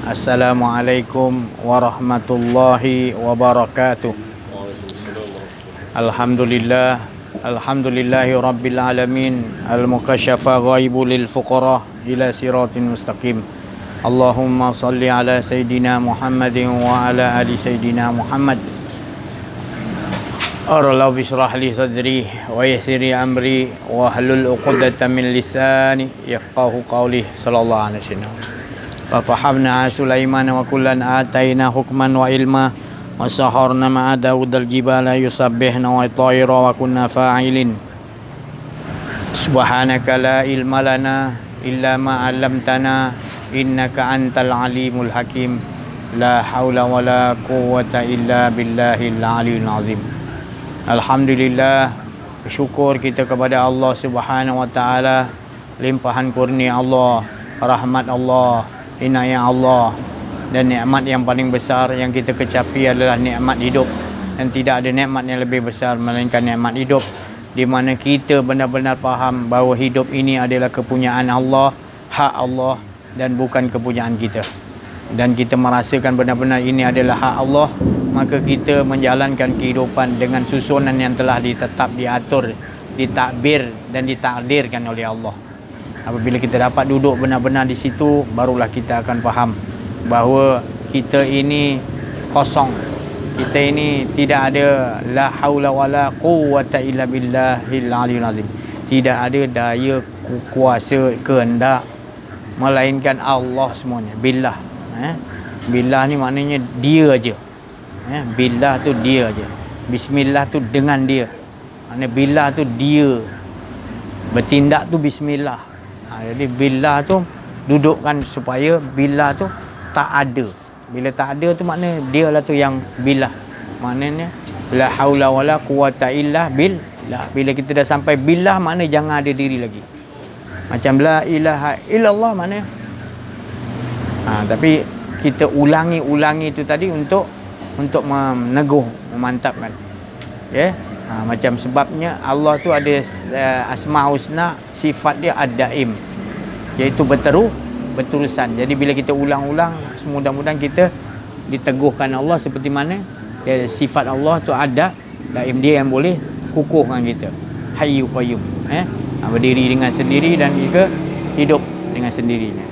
Assalamualaikum warahmatullahi wabarakatuh. Alhamdulillah, alhamdulillahi rabbil alamin, al-mukasyafa ghaibu lil fuqara ila siratin mustaqim. Allahumma salli ala sayyidina Muhammadin wa ala ali sayyidina Muhammad. Rabbi shrah li sadri wa yassir li amri wa hlul 'uqdatam min lisani yafqahu qawli. Sallallahu alaihi wasallam. Fafahamna Sulaiman wa kullan ataina hukman wa ilma wa saharna ma'a Daud al-jibala yusabbihna wa tayra wa kunna fa'ilin. Subhanaka la ilma lana illa ma 'allamtana innaka antal alimul hakim. La haula wa la quwwata illa billahil aliyyil azim. Alhamdulillah, bersyukur kita kepada Allah Subhanahu wa taala, limpahan kurnia Allah, rahmat Allah, inayah Allah, dan nikmat yang paling besar yang kita kecapi adalah nikmat hidup. Dan tidak ada nikmat yang lebih besar melainkan nikmat hidup, di mana kita benar-benar faham bahawa hidup ini adalah kepunyaan Allah, hak Allah, dan bukan kepunyaan kita. Dan kita merasakan benar-benar ini adalah hak Allah, maka kita menjalankan kehidupan dengan susunan yang telah ditetap, diatur, ditakbir dan ditakdirkan oleh Allah. Apabila kita dapat duduk benar-benar di situ, barulah kita akan faham bahawa kita ini kosong. Kita ini tidak ada la haula wala quwwata illa billahil aliyyil azim. Tidak ada daya kuasa kehendak melainkan Allah semuanya. Billah. Billah ni maknanya dia aja. Billah tu dia aja. Bismillah tu dengan dia. Maknanya billah tu dia. Bertindak tu bismillah. Jadi billah tu dudukkan supaya billah tu tak ada. Bila tak ada tu maknanya dia lah tu yang billah. Maknanya la haula wala quwata illa billah. Bila kita dah sampai billah, maknanya jangan ada diri lagi. Macam la ilaha illallah maknanya. Tapi kita ulangi itu tadi untuk meneguh, memantapkan. Ya. Macam sebabnya Allah tu ada asma husna, sifat dia ad-daim, iaitu berterusan. Jadi bila kita ulang-ulang, mudah-mudahan kita diteguhkan Allah seperti mana sifat Allah tu ada daim, dia yang boleh kukuhkan kita. Hayyu qayyum, berdiri dengan sendiri dan juga hidup dengan sendirinya.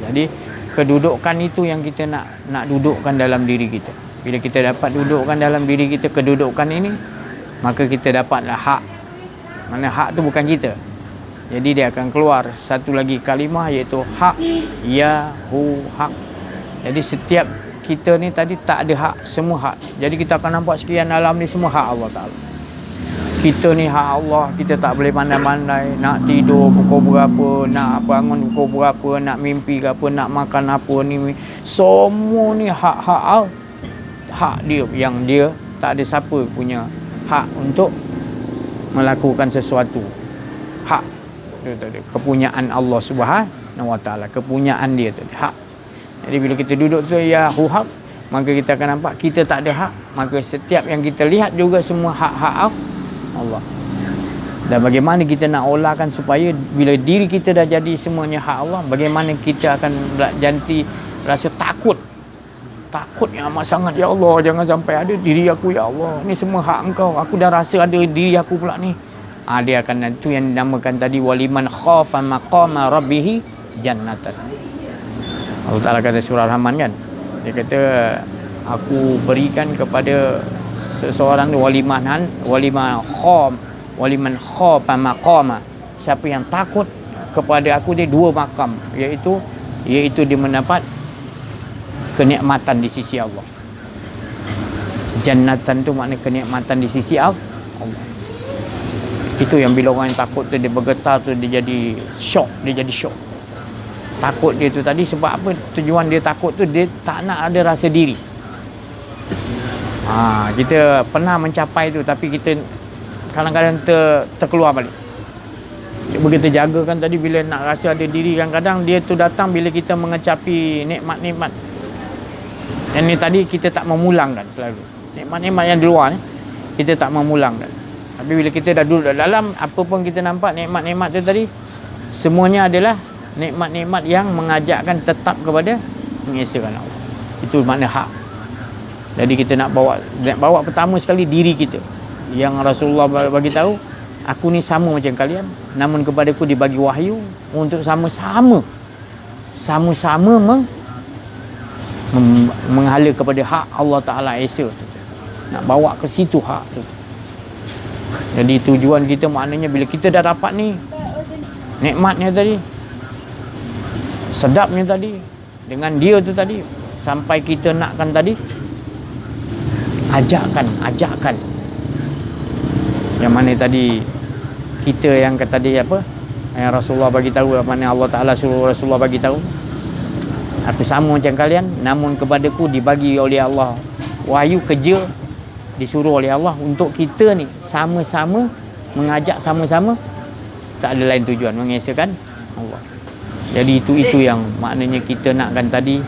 Jadi kedudukan itu yang kita nak dudukkan dalam diri kita. Bila kita dapat dudukkan dalam diri kita kedudukan ini, maka kita dapatlah hak. Mana hak tu bukan kita. Jadi dia akan keluar satu lagi kalimah, iaitu hak, ya, hu, hak. Jadi setiap kita ni tadi tak ada hak, semua hak. Jadi kita akan nampak sekian alam ni semua hak Allah Ta'ala. Kita ni hak Allah, kita tak boleh pandai-pandai. Nak tidur pukul berapa, nak bangun pukul berapa, nak mimpi ke apa, nak makan apa ni. Semua ni hak-hak Allah. Hak dia, yang dia tak ada siapa punya hak untuk melakukan sesuatu. Hak dia tadi, kepunyaan Allah Subhanahu wa taala, kepunyaan dia tadi, hak. Jadi bila kita duduk tu ya hu hak, maka kita akan nampak kita tak ada hak. Maka setiap yang kita lihat juga semua hak-hak Allah. Dan bagaimana kita nak olahkan supaya bila diri kita dah jadi semuanya hak Allah, bagaimana kita akan ganti rasa takut yang amat sangat. Ya Allah, jangan sampai ada diri aku, ya Allah, ni semua hak Engkau, aku dah rasa ada diri aku pula ni. Dia akan, itu yang dinamakan tadi waliman khafa maqama rabbih jannatan. Allah Ta'ala kata surah Rahman kan, dia kata aku berikan kepada seseorang tu waliman khafa maqama, siapa yang takut kepada aku, dia dua makam, iaitu dia mendapat kenikmatan di sisi Allah. Jannatan tu makna kenikmatan di sisi Allah. Itu yang bila orang yang takut tu dia bergetar tu, dia jadi syok. Takut dia tu tadi sebab apa? Tujuan dia takut tu, dia tak nak ada rasa diri. Kita pernah mencapai tu, tapi kita kadang-kadang terkeluar balik. Cuba kita jagakan tadi, bila nak rasa ada diri, kadang-kadang dia tu datang bila kita mengecapi nikmat-nikmat. Yang ni tadi kita tak memulangkan selalu. Nikmat-nikmat yang di luar ni kita tak memulangkan. Tapi bila kita dah duduk dalam, apa pun kita nampak nikmat-nikmat tu tadi, semuanya adalah nikmat-nikmat yang mengajakkan tetap kepada mengesahkan Allah. Itu makna hak. Jadi kita nak bawa pertama sekali diri kita. Yang Rasulullah bagi tahu, aku ni sama macam kalian, namun kepadaku dibagi wahyu untuk sama-sama menghala kepada hak Allah Ta'ala Esa tu. Nak bawa ke situ hak tu. Jadi tujuan kita maknanya bila kita dah dapat ni nikmatnya tadi, sedapnya tadi, dengan dia tu tadi, sampai kita nakkan tadi, ajakkan yang mana tadi kita yang tadi apa yang Rasulullah bagi tahu, mana Allah Ta'ala suruh Rasulullah bagi tahu, aku sama macam kalian, namun kepadaku dibagi oleh Allah wahyu, kerja disuruh oleh Allah untuk kita ni sama-sama mengajak, sama-sama, tak ada lain tujuan, mengesahkan Allah. Jadi itu yang maknanya kita nakkan tadi.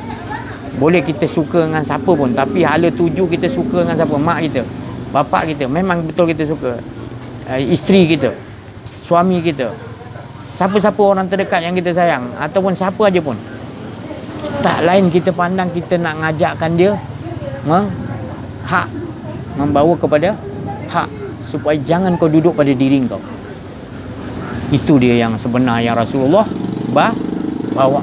Boleh kita suka dengan siapa pun, tapi hala tuju kita suka dengan siapa, mak kita, bapak kita, memang betul kita suka, isteri kita, suami kita, siapa-siapa orang terdekat yang kita sayang, ataupun siapa aja pun, tak lain kita pandang kita nak ngajakkan dia membawa kepada hak, supaya jangan kau duduk pada diri kau. Itu dia yang sebenar yang Rasulullah bawa.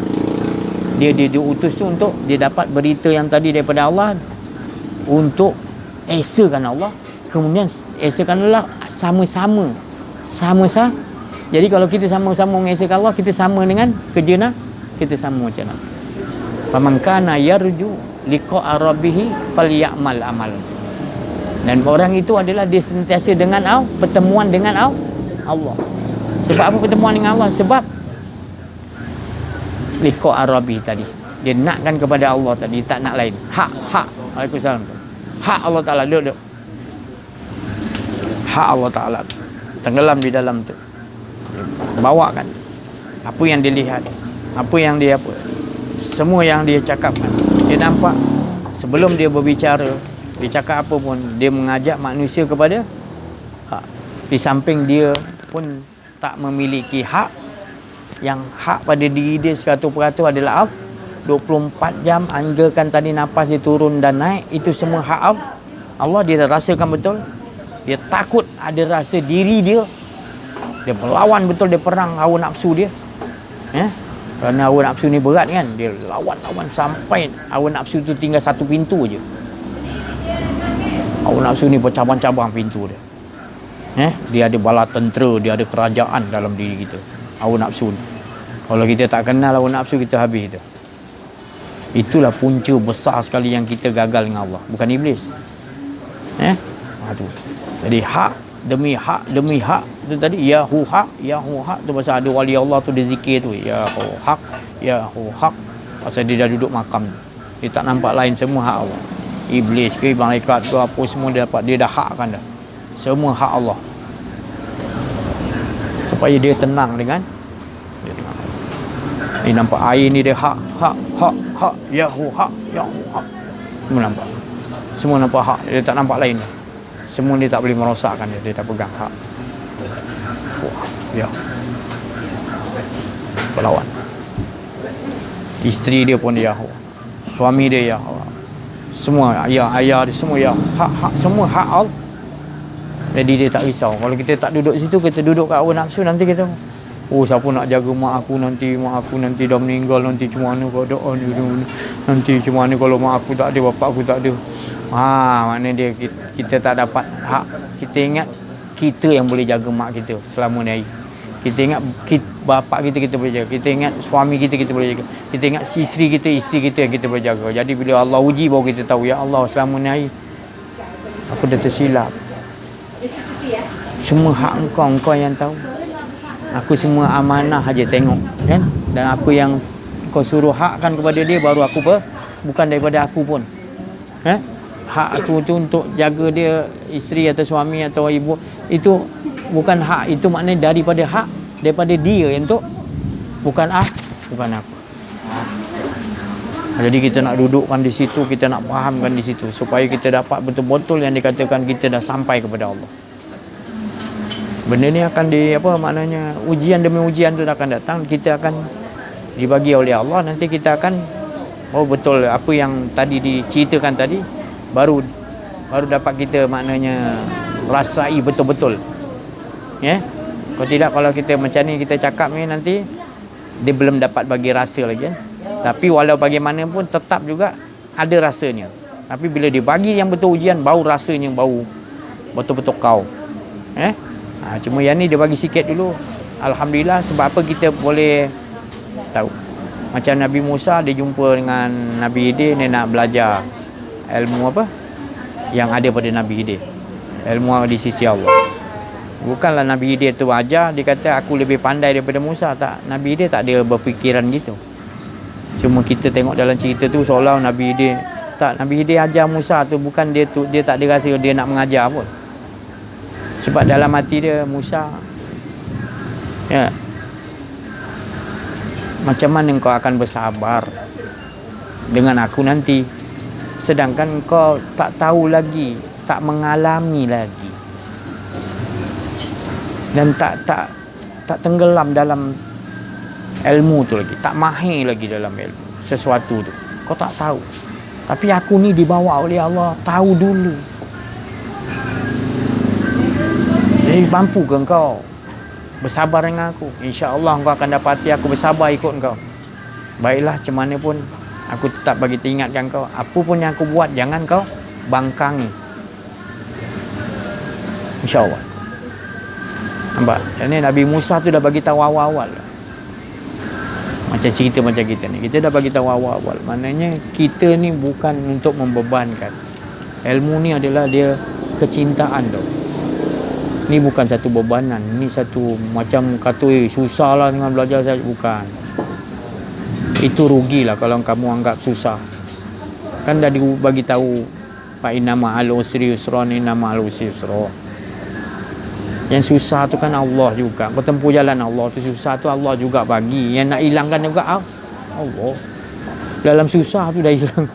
Dia diutus tu untuk dia dapat berita yang tadi daripada Allah, untuk esakan Allah, kemudian esakan Allah sama-sama. Jadi kalau kita sama-sama mengesakan Allah, kita sama dengan kerja kita sama macam mana. Faman kana yarju liqa'a rabbih falyamal amal. Dan orang itu adalah dia sentiasa dengan pertemuan dengan Allah. Sebab apa pertemuan dengan Allah? Sebab liqa arabi tadi, dia nakkan kepada Allah tadi, tak nak lain. Hak Waalaikumsalam. Hak Allah Ta'ala duduk. Hak Allah Ta'ala tenggelam di dalam tu, bawakan apa yang dia lihat, apa yang dia semua yang dia cakapkan. Dia nampak sebelum dia berbicara, dia cakap apa pun, dia mengajak manusia kepada hak. Di samping dia pun tak memiliki hak. Yang hak pada diri dia 100% adalah 24 jam, anggakan tadi nafas dia turun dan naik, itu semua hak Allah. Dia dah rasakan betul. Dia takut, ada rasa diri dia. Dia melawan betul, dia perang hawa nafsu dia. Kerana hawa nafsu ni berat kan, dia lawan sampai hawa nafsu tu tinggal satu pintu je. Hawa nafsu ni bercabang-cabang pintu dia. Dia ada bala tentera, dia ada kerajaan dalam diri kita. Hawa nafsu ni, kalau kita tak kenal hawa nafsu, kita habis itu. Itulah punca besar sekali yang kita gagal dengan Allah, bukan iblis. Tu. Jadi hak demi hak tu tadi, ya hu hak tu pasal ada wali Allah tu dia zikir tu, ya hu hak pasal dia dah duduk makam tu. Dia tak nampak lain, semua hak Allah. Iblis ke malaikat ke apa semua dia dapat, dia dah hakkan dah. Semua hak Allah. Supaya dia tenang dengan dia nampak air ni dia hak ya hu hak. Semua nampak hak, dia tak nampak lain. Semua dia tak boleh merosakkan dia dah pegang hak. Ya, berlawan. Isteri dia pun ya, suami dia ya, semua ayah dia semua ya, hak semua hak Allah. Jadi dia tak risau. Kalau kita tak duduk situ, kita duduk kat hawa nafsu, nanti kita siapa nak jaga mak aku nanti dah meninggal, nanti macam mana keadaan dia, nanti macam mana kalau mak aku tak ada, bapak aku tak ada. Maknanya kita tak dapat hak. Kita ingat kita yang boleh jaga mak kita selama ni hari. Kita ingat bapak kita boleh jaga. Kita ingat suami kita boleh jaga. Kita ingat isteri kita yang kita boleh jaga. Jadi bila Allah uji, baru kita tahu, ya Allah, selama ni hari aku dah tersilap. Semua hak engkau yang tahu. Aku semua amanah aja tengok, kan? Dan apa yang kau suruh hakkan kepada dia, baru aku bukan daripada aku pun. Hak aku tu untuk jaga dia, isteri atau suami atau ibu, itu bukan hak. Itu maknanya daripada dia yang tu, bukan aku. Jadi kita nak dudukkan di situ, kita nak fahamkan di situ, supaya kita dapat betul-betul yang dikatakan kita dah sampai kepada Allah. Benda ni akan maknanya ujian demi ujian tu akan datang. Kita akan dibagi oleh Allah, nanti kita akan Oh betul apa yang tadi diceritakan tadi, baru dapat kita maknanya rasai betul-betul. Ya. Kalau tidak, kalau kita macam ni kita cakap ni, nanti dia belum dapat bagi rasa lagi. Tapi walau bagaimanapun tetap juga ada rasanya. Tapi bila dia bagi yang betul ujian, bau rasanya bau betul-betul kau. Cuma yang ni dia bagi sikit dulu. Alhamdulillah, sebab apa kita boleh tahu. Macam Nabi Musa dia jumpa dengan Nabi Khidir, dia nak belajar ilmu apa yang ada pada Nabi Khidir, ilmu di sisi Allah. Bukanlah Nabi Khidir tu ajar dia kata aku lebih pandai daripada Musa. Tak, Nabi Khidir tak ada berfikiran gitu. Cuma kita tengok dalam cerita tu seolah Nabi Khidir tak, Nabi Khidir ajar Musa tu bukan dia tak ada rasa dia nak mengajar pun. Sebab dalam hati dia Musa, ya, macam mana kau akan bersabar dengan aku nanti, sedangkan kau tak tahu lagi, tak mengalami lagi, dan tak tenggelam dalam ilmu tu lagi, tak mahir lagi dalam ilmu sesuatu tu, kau tak tahu. Tapi aku ni dibawa oleh Allah tahu dulu. Jadi mampu ke engkau bersabar dengan aku? InsyaAllah engkau akan dapati aku bersabar ikut engkau. Baiklah, macam mana pun aku tetap bagi ingatkan kau, apa pun yang aku buat jangan kau bangkangi. InsyaAllah. Nampak? Ini Nabi Musa tu dah bagi tahu awal-awal. Macam cerita macam kita ni, kita dah bagi tahu awal-awal. Maknanya kita ni bukan untuk membebankan. Ilmu ni adalah dia kecintaan tau. Ni bukan satu bebanan, ni satu macam kata susah lah dengan belajar saja, bukan. Itu rugilah kalau kamu anggap susah. Kan dah dibagi tahu fa inna ma'al usri yusra, inna ma'al usri yusra. Yang susah tu kan Allah juga. Kau tempuh jalan Allah tu susah tu Allah juga bagi. Yang nak hilangkan juga Allah. Dalam susah tu dah hilang.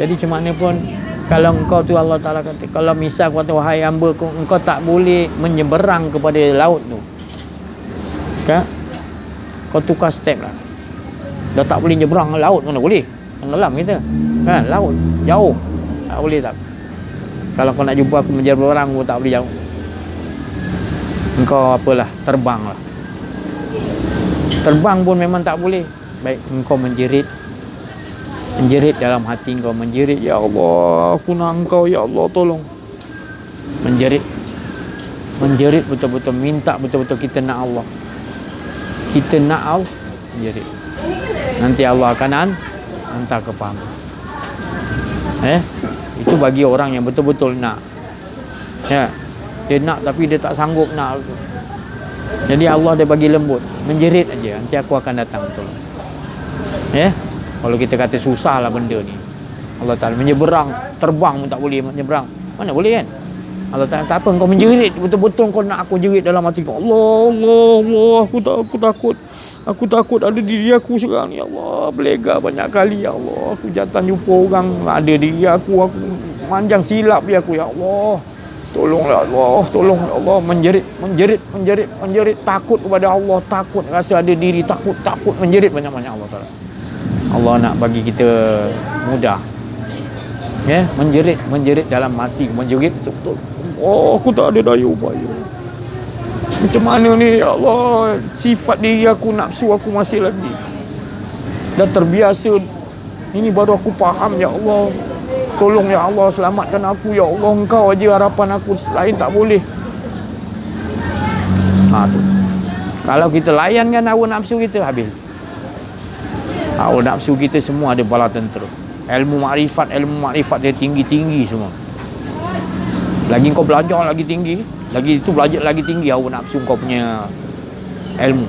Jadi macam mana pun kalau engkau tu Allah Ta'ala kata, kalau misal kata wahai hamba ku, engkau tak boleh menyeberang kepada laut tu, kan? Kau tukar step lah. Dah tak boleh nyeberang laut, mana boleh? Tenggelam kita, kan? Laut jauh, tak boleh tak. Kalau kau nak jumpa aku menyeberang pun tak boleh jauh. Engkau apalah, terbang lah. Terbang pun memang tak boleh. Baik, engkau menjerit dalam hati kau, menjerit, ya Allah aku nak engkau, ya Allah tolong. Menjerit betul-betul, minta betul-betul kita nak Allah, kita nak Allah, menjerit. Nanti Allah akan hantar kefahaman. Itu bagi orang yang betul-betul nak, ya, dia nak tapi dia tak sanggup nak. Jadi Allah dia bagi lembut, menjerit aja, nanti aku akan datang tolong. Kalau kita kata susah lah benda ni, Allah Ta'ala menyeberang, terbang pun tak boleh menyeberang, mana boleh kan? Allah Ta'ala tak apa, engkau menjerit betul-betul, kau nak aku jerit dalam hati kau, Allah, aku takut ada diri aku sekarang ni, Allah, belega banyak kali, ya Allah, aku jantan jumpa orang ada diri aku manjang silap dia aku, ya Allah, tolonglah Allah, tolong ya Allah. Menjerit, takut kepada Allah, takut rasa ada diri, takut menjerit banyak-banyak Allah Ta'ala. Allah nak bagi kita mudah, menjerit dalam hati, menjerit betul-betul. Oh, aku tak ada daya upaya. Macam mana ni ya Allah, sifat diri aku, nafsu aku masih lagi dah terbiasa. Ini baru aku faham, ya Allah tolong ya Allah, selamatkan aku ya Allah, engkau aja harapan aku, lain tak boleh. Tu. Kalau kita layankan hawa nafsu kita, habis. Hawa nafsu kita semua ada bala tentera. Ilmu makrifat dia tinggi-tinggi semua. Lagi kau belajar lagi tinggi, lagi itu belajar lagi tinggi hawa nafsu kau punya ilmu.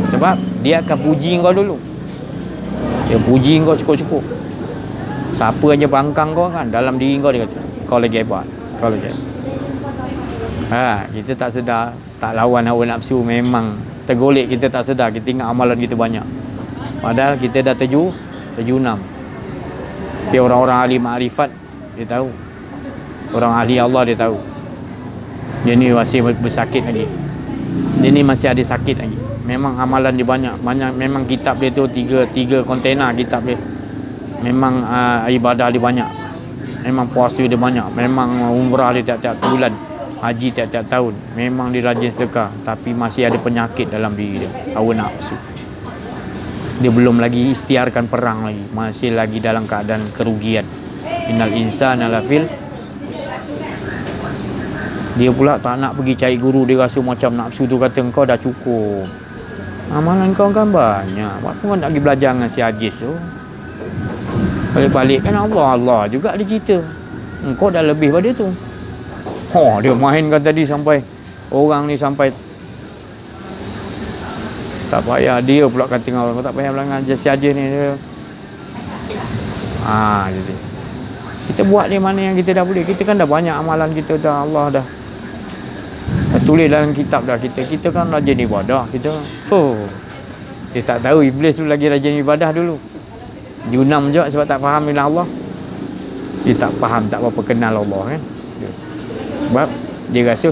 Sebab dia akan puji kau dulu. Dia puji kau cukup-cukup. Siapa aja bangkang kau kan, dalam diri kau dia kata kau lagi hebat, kau lagi hebat. Kita tak sedar, tak lawan hawa nafsu, memang tergolek, kita tak sedar, kita ingat amalan kita banyak, padahal kita dah terjunam. Tapi orang-orang ahli makrifat dia tahu, orang ahli Allah dia tahu dia ni masih bersakit lagi. Dia ni masih ada sakit lagi. Memang amalan dia banyak. Memang kitab dia tu tiga kontena kitab dia. Memang ibadah dia banyak. Memang puasa dia banyak. Memang umrah dia tiap-tiap bulan. Haji tiap-tiap tahun. Memang dia rajin sedekah. Tapi masih ada penyakit dalam diri dia. Hawa nafsu. Dia belum lagi ikhtiarkan perang lagi. Masih lagi dalam keadaan kerugian. Innal insana lafil. Dia pula tak nak pergi cari guru. Dia rasa macam nafsu tu kata kau dah cukup. Amalan kau kan banyak. Apa kau nak pergi belajar dengan si Ajis tu? Balik-balik kan Allah juga dia cerita. Engkau dah lebih pada tu. Dia mainkan tadi sampai orang ni sampai tak payah. Dia pula kata dengan orang, kau tak payah belakang si Ajis ni dia. Jadi kita buat ni mana yang kita dah boleh. Kita kan dah banyak amalan kita dah. Allah dah tulis dalam kitab dah. Kita kan rajin ibadah. Dia tak tahu iblis tu lagi rajin ibadah dulu. Junam juga sebab tak faham dengan Allah. Dia tak faham, tak berapa kenal Allah kan. Sebab dia rasa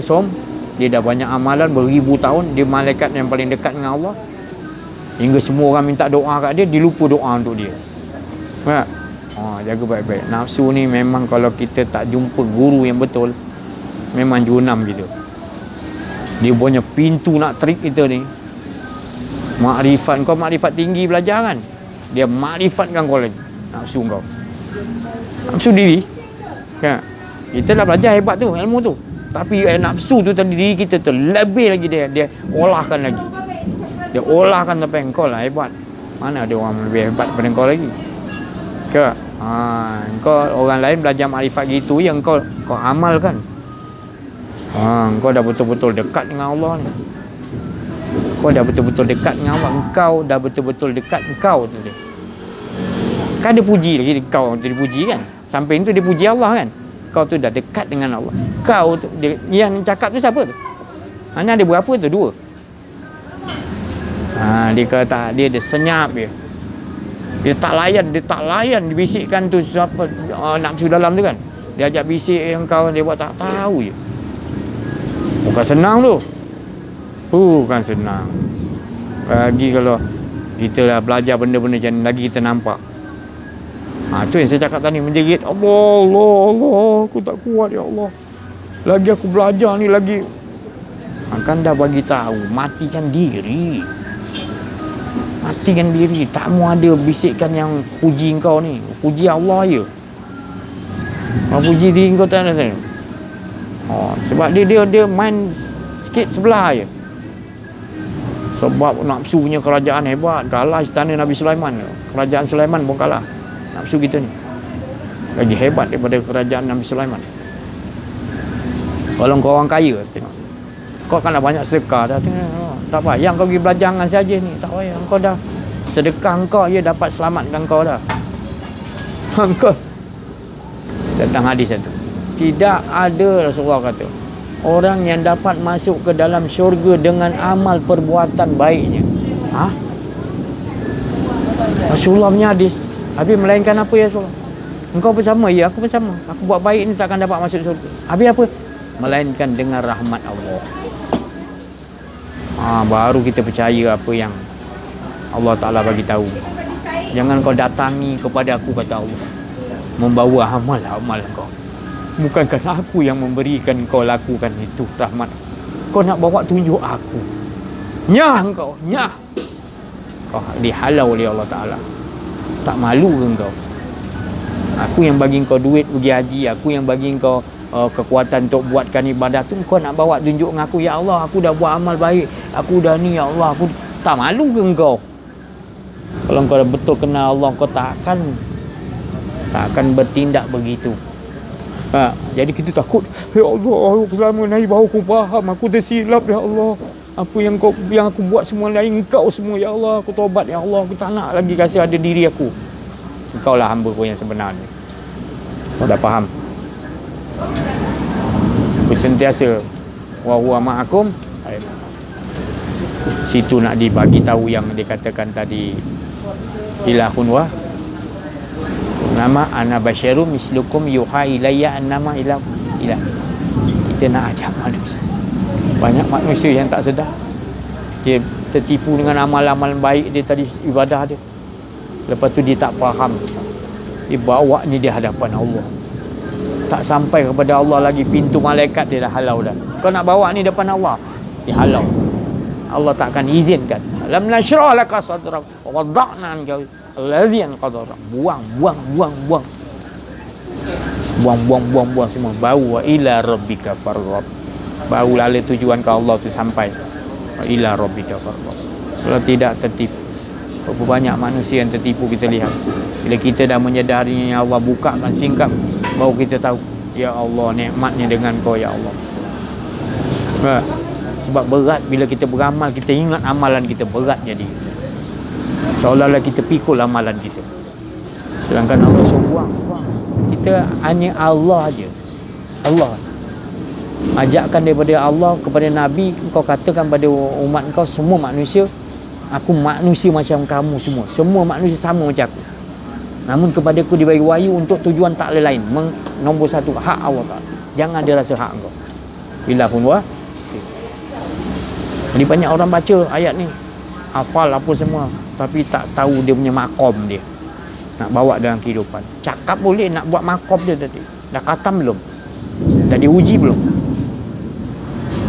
dia dah banyak amalan beribu tahun. Dia malaikat yang paling dekat dengan Allah. Hingga semua orang minta doa kat dia, dia lupa doa untuk dia. Faham? Jaga baik-baik. Nafsu ni memang kalau kita tak jumpa guru yang betul, memang junam gitu. Dia punya pintu nak trik kita ni. Makrifat kau, makrifat tinggi belajar kan. Dia makrifatkan kau lagi. Nafsu kau. Nafsu diri. Ya. Kita dah belajar hebat tu, ilmu tu. Tapi nafsu tu tadi diri kita tu lebih lagi dia olahkan lagi. Dia olahkan sampai kau lah hebat. Mana ada orang lebih hebat daripada kau lagi? Ke? Kau orang lain belajar makrifat gitu yang kau amalkan. Kau dah betul-betul dekat dengan Allah ni. Kau dah betul-betul dekat dengan Allah. Engkau dah betul-betul dekat engkau tu dia. Kan dia puji lagi kau tu dipuji kan. Sampai itu dia puji Allah kan. Kau tu dah dekat dengan Allah. Kau tu yang cakap tu siapa tu? Mana ada berapa tu? 2. Dia kata dia ada senyap dia. Dia tak layan dibisikkan tu siapa nafsu dalam tu kan. Dia ajak bisik yang kau dia buat tak tahu je. Bukan senang tu. Bukan senang. Lagi kalau kita dah belajar benda-benda macam ni, lagi kita nampak. Tu yang saya cakap tadi, menjerit Allah, aku tak kuat ya Allah. Lagi aku belajar ni lagi. Kan dah bagi tahu, matikan diri. Matikan diri. Tak mau ada bisikkan yang puji kau ni. Puji Allah je. Puji diri kau tak ada. Sebab dia main sikit sebelah je. Sebab nafsu punya kerajaan hebat. Kalah istana Nabi Sulaiman. Kerajaan Sulaiman pun kalah. Nafsu kita ni lagi hebat daripada kerajaan Nabi Sulaiman. Kalau kau orang kaya, tengok kau kan dah banyak sedekah dah, tengok tak payah kau pergi belajar dengan saja ni. Tak payah, kau dah sedekah kau je dapat selamatkan kau dah. Kau datang hadis satu, tidak ada Rasulullah kata orang yang dapat masuk ke dalam syurga dengan amal perbuatan baiknya. Rasulullah punya hadis. Habis melainkan apa ya Rasulullah? Engkau bersama? Ya, aku bersama. Aku buat baik ni takkan dapat masuk surga. Habis apa? Melainkan dengan rahmat Allah. Baru kita percaya apa yang Allah Ta'ala bagi tahu. Jangan kau datangi kepada aku, kata Allah, membawa amal kau. Bukankah aku yang memberikan kau lakukan itu rahmat? Kau nak bawa tunjuk aku. Nyah kau, nyah. Kau dihalau oleh Allah Ta'ala. Tak malu ke engkau? Aku yang bagi engkau duit pergi haji. Aku yang bagi engkau kekuatan untuk buatkan ibadah tu. Kau nak bawa tunjuk dengan aku, ya Allah, aku dah buat amal baik, aku dah ni, ya Allah, aku. Tak malu ke engkau? Kalau engkau dah betul kenal Allah, kau tak akan bertindak begitu. Jadi kita takut, ya Allah, selama ni baru aku faham, aku tersilap ya Allah. Apa yang aku buat semua lain engkau semua ya Allah. Aku taubat ya Allah. Aku tak nak lagi kasih ada diri aku. Engkau lah hamba kau yang sebenarnya. Kau dah faham? Aku sentiasa wa huwa ma'akum. Situ nak dibagi tahu yang dikatakan tadi, ilahun wa nama ana basyarum mislukum yuha ilayya annama ilah. Kita nak ajak manusia. Banyak manusia yang tak sedar. Dia tertipu dengan amalan-amalan baik dia tadi, ibadah dia. Lepas tu dia tak faham. Dia bawa ni di hadapan Allah. Tak sampai kepada Allah lagi, pintu malaikat dia dah halau dah. Kau nak bawa ni depan Allah, dia halau. Allah takkan izinkan. Lam nashrah laka sadrak wa wada'na anka allazi anqadara. Buang semua. Bawa ila rabbika farghab. Baru lalu tujuan ke Allah tu sampai. Ila rabbika farghab. Kalau tidak tertipu. Berapa banyak manusia yang tertipu kita lihat. Bila kita dah menyadarinya, Allah bukakan singkap, baru kita tahu, ya Allah, nikmatnya dengan kau, ya Allah. Sebab berat bila kita beramal, kita ingat amalan kita berat jadi. Seolah-olah kita pikul amalan kita. Sedangkan Allah suruh buang. Kita hanya Allah aja. Allah. Ajakkan daripada Allah kepada Nabi, kau katakan pada umat kau, semua manusia, aku manusia macam kamu semua. Semua manusia sama macam aku. Namun kepadaku dibagi wahyu untuk tujuan tak lain. Nombor satu, hak Allah Ta'ala. Jangan ada rasa hak kau. Ilahun wa. Jadi banyak orang baca ayat ni, hafal apa semua, tapi tak tahu dia punya makom dia. Nak bawa dalam kehidupan. Cakap boleh, nak buat makom dia tadi. Dah khatam belum? Dah diuji belum?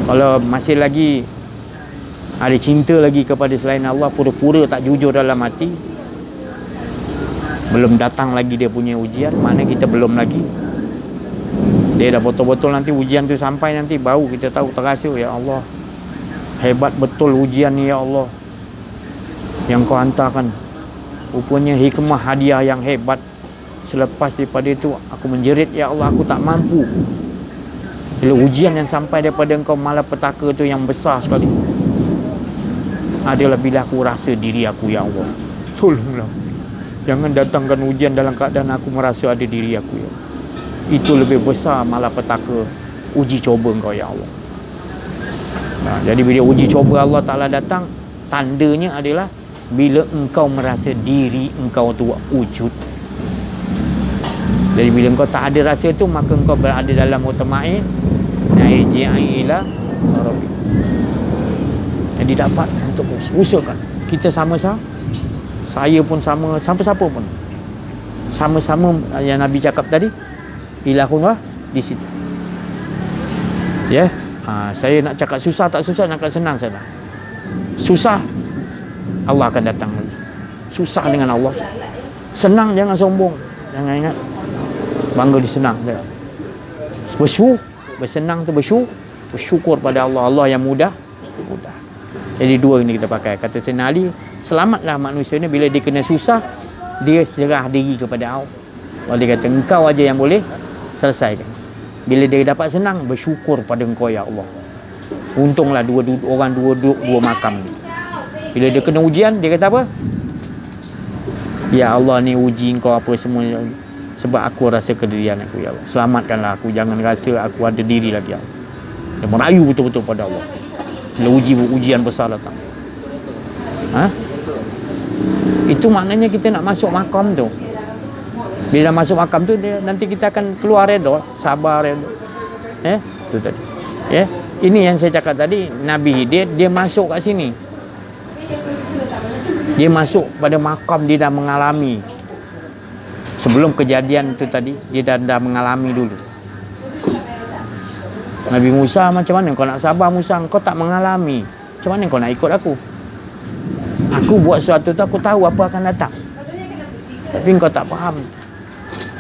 Kalau masih lagi ada cinta lagi kepada selain Allah, pura-pura tak jujur dalam hati, belum datang lagi dia punya ujian, mana kita belum lagi. Dia dah betul-betul nanti ujian tu sampai, nanti baru kita tahu, terasa, ya Allah, hebat betul ujian ni, ya Allah, yang kau hantarkan. Rupanya hikmah hadiah yang hebat. Selepas daripada itu aku menjerit, ya Allah, aku tak mampu. Bila ujian yang sampai daripada engkau, malapetaka tu yang besar sekali adalah bila aku rasa diri aku, ya Allah, tolonglah, jangan datangkan ujian dalam keadaan aku merasa ada diri aku, ya. Itu lebih besar malapetaka uji coba engkau, ya Allah. Jadi bila uji coba Allah Ta'ala datang, tandanya adalah bila engkau merasa diri engkau tu wujud. Jadi bila engkau tak ada rasa tu, maka engkau berada dalam mutmain, narji'i ila rabbik. Jadi dapat untuk usahakan. Kita sama-sama, saya pun sama, siapa-siapa pun sama-sama yang Nabi cakap tadi, ilahun wa, di situ. Ya. Saya nak cakap susah tak susah, nak cakap senang saya. Susah, Allah akan datang lagi. Susah dengan Allah. Senang, jangan sombong. Jangan ingat bangga disenang. Bersenang tu bersyukur pada Allah. Allah yang mudah. Jadi dua ini kita pakai. Kata Sayyidina Ali, selamatlah manusia ni bila dia kena susah, dia serah diri kepada Allah. Kalau dia kata engkau aja yang boleh selesaikan. Bila dia dapat senang, bersyukur pada engkau, ya Allah. Untunglah orang duduk dua makam ni. Bila dia kena ujian, dia kata apa? Ya Allah, ni uji engkau apa semua, sebab aku rasa kedirian aku, ya Allah. Selamatkanlah aku, jangan rasa aku ada diri lagi, ya Allah. Dia merayu betul-betul pada Allah. Bila ujian besar datang. Itu maknanya kita nak masuk makam tu. Bila masuk makam tu, nanti kita akan keluar redha, sabar redha. Itu tadi. Ini yang saya cakap tadi, Nabi dia masuk kat sini. Dia masuk pada makam, dia dah mengalami. Sebelum kejadian itu tadi, dia dah mengalami dulu. Nabi Musa, macam mana kau nak sabar Musa? Kau tak mengalami. Macam mana kau nak ikut aku? Aku buat sesuatu tu, aku tahu apa akan datang. Tapi kau tak faham.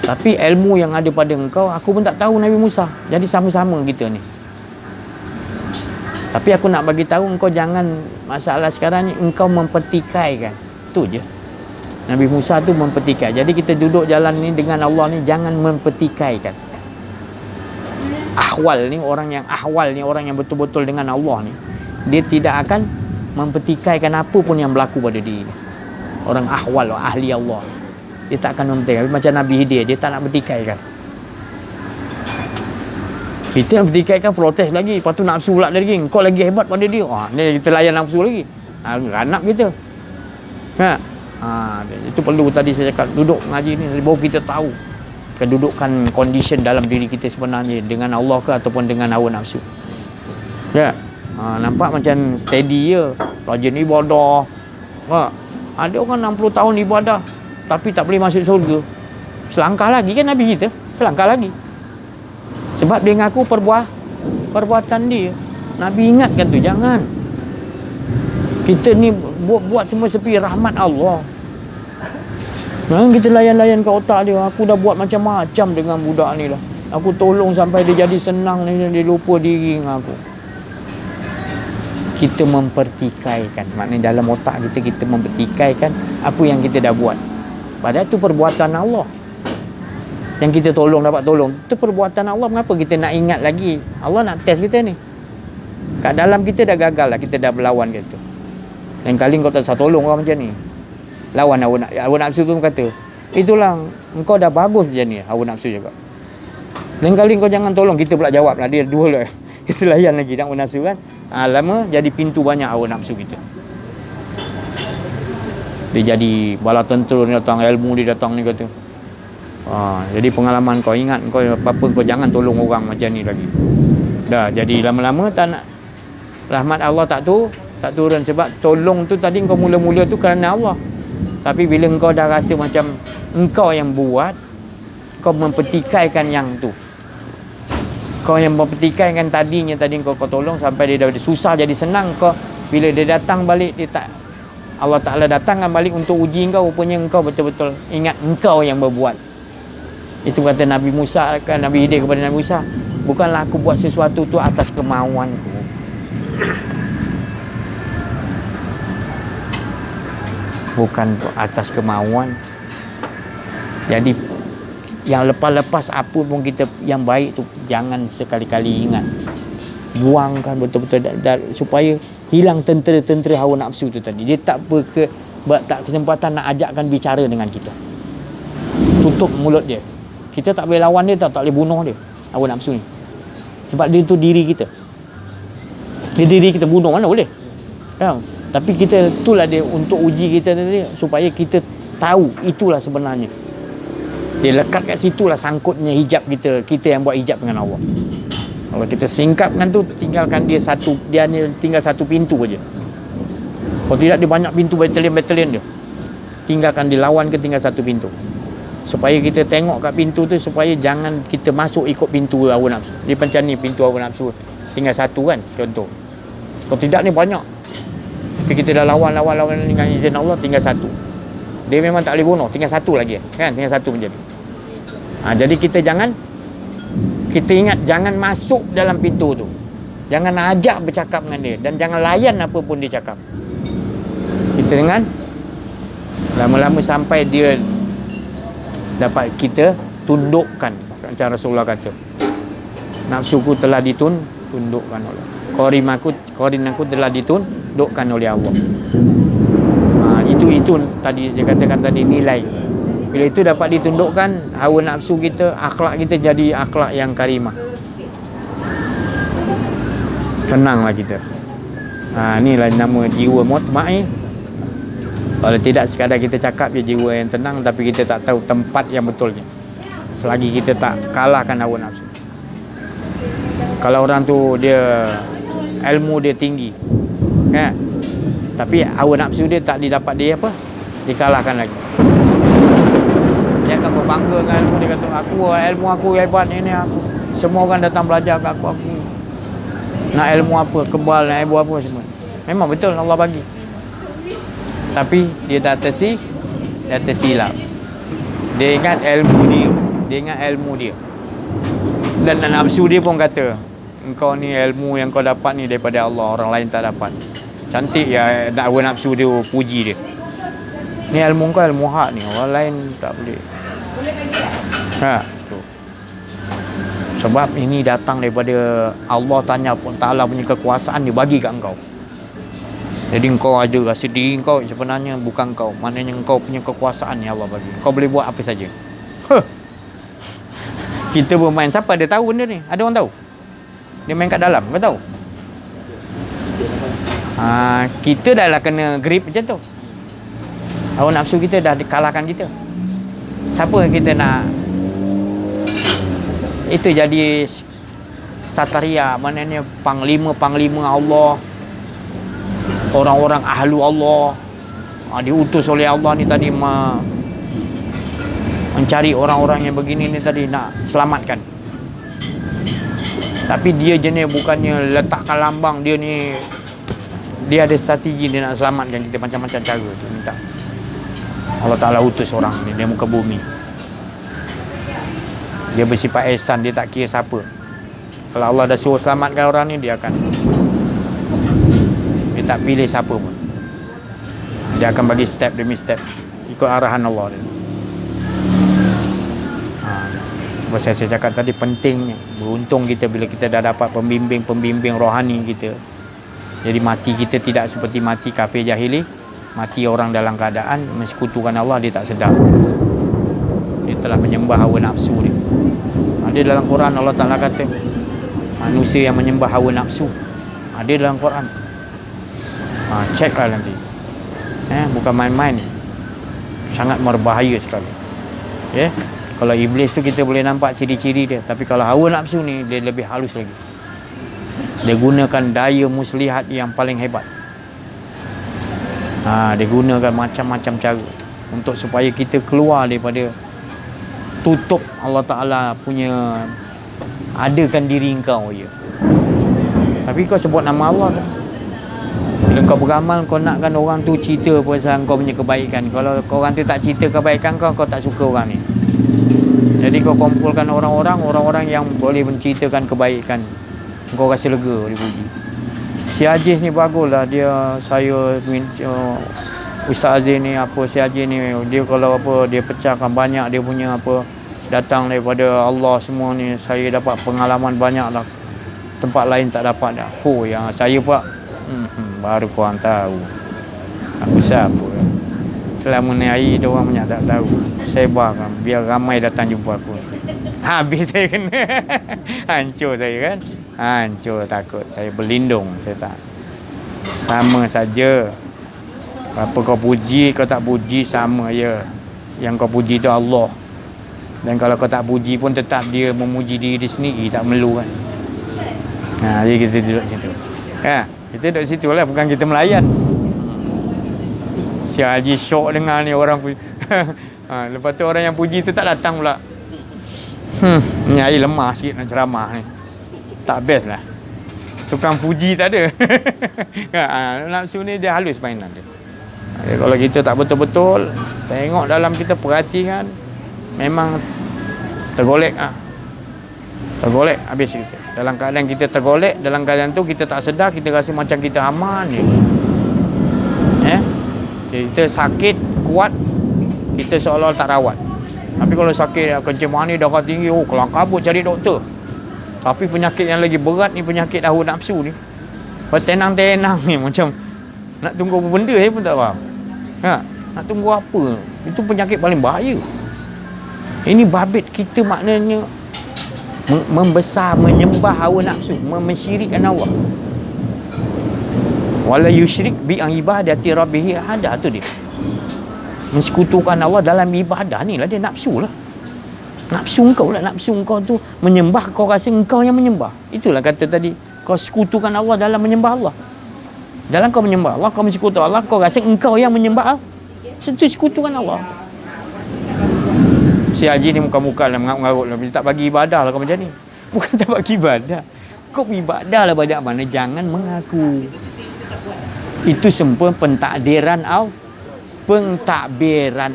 Tapi ilmu yang ada pada engkau, aku pun tak tahu, Nabi Musa. Jadi sama-sama kita ni. Tapi aku nak bagi tahu engkau, jangan, masalah sekarang ni engkau mempertikaikan. Tu je. Nabi Musa tu mempertikai. Jadi kita duduk jalan ni dengan Allah ni, jangan mempertikaikan. Ahwal ni, orang yang betul-betul dengan Allah ni, dia tidak akan mempertikaikan apa pun yang berlaku pada diri dia. Orang ahwal, ahli Allah, dia tak akan mempertikaikan. Macam Nabi Hidir, dia tak nak bertikaikan. Kita yang bertikaikan, protes lagi, lepas tu nafsu pula lagi, kau lagi hebat pada dia. Ni kita layan nafsu lagi. Ranap kita. Itu perlu tadi saya cakap, duduk ngaji ni baru kita tahu kedudukan condition dalam diri kita sebenarnya, dengan Allah ke ataupun dengan hawa nafsu. Nampak macam steady je, rajin ibadah. Ada orang 60 tahun ibadah tapi tak boleh masuk surga. Selangkah lagi kan Nabi kita, selangkah lagi. Sebab dia ngaku perbuatan dia. Nabi ingatkan tu, jangan. Kita ni buat semua sepi rahmat Allah. Jangan kita layan-layan ke otak dia. Aku dah buat macam-macam dengan budak ni lah. Aku tolong sampai dia jadi senang ni, dia lupa diri dengan aku. Kita mempertikaikan, maknanya dalam otak kita mempertikaikan apa yang kita dah buat. Padahal tu perbuatan Allah. Yang kita dapat tolong, tu perbuatan Allah. Mengapa kita nak ingat lagi? Allah nak test kita ni. Kat dalam kita dah gagal lah, kita dah berlawan gitu. Lain kali kau tak usah tolong orang macam ni. Lawan hawa nafsu tu kata, itulah engkau dah bagus macam ni, hawa nafsu juga. Lain kali kau jangan tolong, kita pula jawab lah, dia dua lah. Kita layan lagi nak hawa nafsu kan. Lama jadi pintu banyak hawa nafsu kita. Dia jadi bala tentera ni datang, ilmu dia datang ni kata. Jadi pengalaman kau, ingat kau apa-apa kau jangan tolong orang macam ni lagi. Dah jadi lama-lama tak nak, rahmat Allah tak turun. Sebab tolong tu tadi kau mula-mula tu kerana Allah. Tapi bila kau dah rasa macam engkau yang buat, kau mempertikaikan yang tu. Kau yang mempertikaikan tadi kau tolong sampai dia dah susah jadi senang. Kau bila dia datang balik, dia tak, Allah Ta'ala datangkan balik untuk uji kau. Rupanya engkau betul-betul ingat engkau yang berbuat. Itu kata Nabi Musa, kan Nabi Hidir kepada Nabi Musa, bukanlah aku buat sesuatu tu atas kemauanku. Bukan atas kemauan. Jadi yang lepas-lepas apa pun kita yang baik tu jangan sekali-kali ingat. Buangkan betul-betul supaya hilang tentera-tentera hawa nafsu tu tadi. Dia tak kesempatan nak ajakkan bicara dengan kita. Tutup mulut dia. Kita tak boleh lawan dia, tak boleh bunuh dia, hawa nafsu ni. Sebab dia tu diri kita. Dia diri kita, bunuh mana boleh. Kan? Tapi kita, itulah dia untuk uji kita tadi, supaya kita tahu itulah sebenarnya. Dia lekat kat situlah sangkutnya hijab kita yang buat hijab dengan Allah. Kalau kita singkapkan tu, tinggalkan dia tinggal satu pintu aja. Kalau tidak, dia banyak pintu, batalion dia. Tinggalkan dia, lawan ke tinggal satu pintu. Supaya kita tengok kat pintu tu, supaya jangan kita masuk ikut pintu hawa nafsu. Dia macam ni, pintu hawa nafsu tinggal satu kan, contoh. Kalau tidak ni banyak. Tapi kita dah lawan dengan izin Allah, tinggal satu. Dia memang tak boleh bunuh, tinggal satu lagi kan, tinggal satu menjadi. Jadi kita ingat jangan masuk dalam pintu tu. Jangan ajak bercakap dengan dia, dan jangan layan apa pun dia cakap. Kita dengan lama-lama sampai dia dapat kita tundukkan. Macam Rasulullah kata, nafsuku telah ditundukkan oleh korin aku telah ditundukkan oleh Allah. Itu tadi dia katakan tadi, nilai. Bila itu dapat ditundukkan, hawa nafsu kita, akhlak kita jadi akhlak yang karimah. Tenanglah kita. Inilah nama jiwa mutmain. Kalau tidak, sekadar kita cakap je jiwa yang tenang, tapi kita tak tahu tempat yang betulnya. Selagi kita tak kalahkan hawa nafsu. Kalau orang tu dia ilmu dia tinggi, kan? Tapi hawa nafsu dia tak didapat dia apa? Dikalahkan lagi. Dia akan berbangga dengan ilmu dia, kata ilmu aku hebat ni aku. Semua orang datang belajar kat aku nak ilmu apa, kebal, nak ilmu apa semua. Memang betul Allah bagi. Tapi dia dah tersilap. Dia ingat ilmu dia. Dan nafsu dia pun kata, engkau ni ilmu yang kau dapat ni daripada Allah, orang lain tak dapat. Cantik ya, hawa nafsu dia puji dia. Ni ilmu kau ilmu hak ni, orang lain tak boleh. Tu. Sebab ini datang daripada Allah Ta'ala punya kekuasaan dia bagi kat engkau. Jadi engkau ada rasa diri engkau sebenarnya bukan kau. Maknanya engkau punya kekuasaan yang Allah bagi. Kau boleh buat apa saja. Kita bermain, siapa ada tahu benda ni? Ada orang tahu? Dia main kat dalam, kau tahu? Kita dah lah kena grip macam tu. Hawa nafsu kita dah dikalahkan kita. Siapa kita nak itu jadi Sataria, maknanya panglima-panglima Allah, orang-orang ahlu Allah, diutus oleh Allah ni tadi mencari orang-orang yang begini ni tadi, nak selamatkan. Tapi dia jenis bukannya letakkan lambang, dia ni dia ada strategi, dia nak selamatkan kita macam-macam cara. Dia minta Allah Ta'ala utus orang ni di muka bumi. Dia bersifat ihsan, dia tak kira siapa. Kalau Allah dah suruh selamatkan orang ni, dia tak pilih siapa pun. Dia akan bagi step demi step ikut arahan Allah dia. Saya cakap tadi, pentingnya beruntung kita bila kita dah dapat pembimbing rohani kita. Jadi mati kita tidak seperti mati kafir jahili, mati orang dalam keadaan mensekutukan Allah, dia tak sedar. Dia telah menyembah hawa nafsu dia. Ada dalam Quran Allah Ta'ala kata manusia yang menyembah hawa nafsu. Ada dalam Quran. Ceklah nanti. Bukan main-main. Sangat berbahaya sekali. Kalau iblis tu kita boleh nampak ciri-ciri dia, tapi kalau hawa nafsu ni dia lebih halus lagi. Dia gunakan daya muslihat yang paling hebat. Dia gunakan macam-macam cara untuk supaya kita keluar daripada tutup Allah Ta'ala punya adakan diri engkau je. Tapi kau sebut nama Allah tu. Bila kau beramal, kau nakkan orang tu cerita pasal kau punya kebaikan. Kalau orang tu tak cerita kebaikan kau tak suka orang ni. Jadi kau kumpulkan orang-orang yang boleh menceritakan kebaikan. Kau rasa lega, dia puji. Si Aziz ni baguslah, Ustaz Aziz ni si Aziz ni dia kalau dia pecahkan banyak, dia punya datang daripada Allah semua ni, saya dapat pengalaman banyak lah, tempat lain tak dapat dah. Yang saya baru korang tahu aku siapa. Selama ni hari dia orang banyak tak tahu. Sebarkan biar ramai datang jumpa aku. Habis saya kena. Hancur saya kan. Hancur, takut saya berlindung. Saya tak. Sama saja. Apa kau puji, kau tak puji, sama je. Yang kau puji tu Allah. Dan kalau kau tak puji pun tetap dia memuji diri sendiri, tak perlu kan. Jadi kita duduk situ. Kita duduk situ lah, bukan kita melayan. Si Haji syok dengar ni orang puji. Lepas tu orang yang puji tu tak datang pula. Ni air lemah sikit nak ceramah ni. Tak best lah. Tukang puji tak ada. Nafsu ni dia halus mainan dia. Kalau kita tak betul-betul tengok dalam kita, perhatikan, memang tergolek tergolek habis kita. Dalam keadaan kita tergolek, dalam keadaan tu kita tak sedar, kita rasa macam kita aman je. Kita sakit kuat, kita seolah-olah tak rawat. Tapi kalau sakit kencing manis, darah tinggi, kelang kabut cari doktor. Tapi penyakit yang lagi berat ni, penyakit hawa nafsu ni, tenang-tenang ni macam nak tunggu apa benda saya pun tak faham. Nak tunggu apa? Itu penyakit paling bahaya. Ini babit kita, maknanya membesar, menyembah hawa nafsu, mensyirikkan Allah. Wala yusyrik bi ibadati rabbih ahada, tu dia. Mensekutukan Allah dalam ibadah ni lah, dia nafsu lah. Nafsu engkau lah, nafsu engkau tu menyembah, kau rasa engkau yang menyembah. Itulah kata tadi, kau sekutukan Allah dalam menyembah Allah. Dalam kau menyembah Allah, kau mensekutukan Allah, kau rasa engkau yang menyembah Allah. Itu sekutukan Allah. Si Haji ni muka-muka lah, mengarut-ngarut lah. Tak bagi ibadah lah kau macam ni. Bukan tak bagi ibadah, kau ibadah lah banyak mana, jangan mengaku. Itu semua pentakdiran Allah. Pentadbiran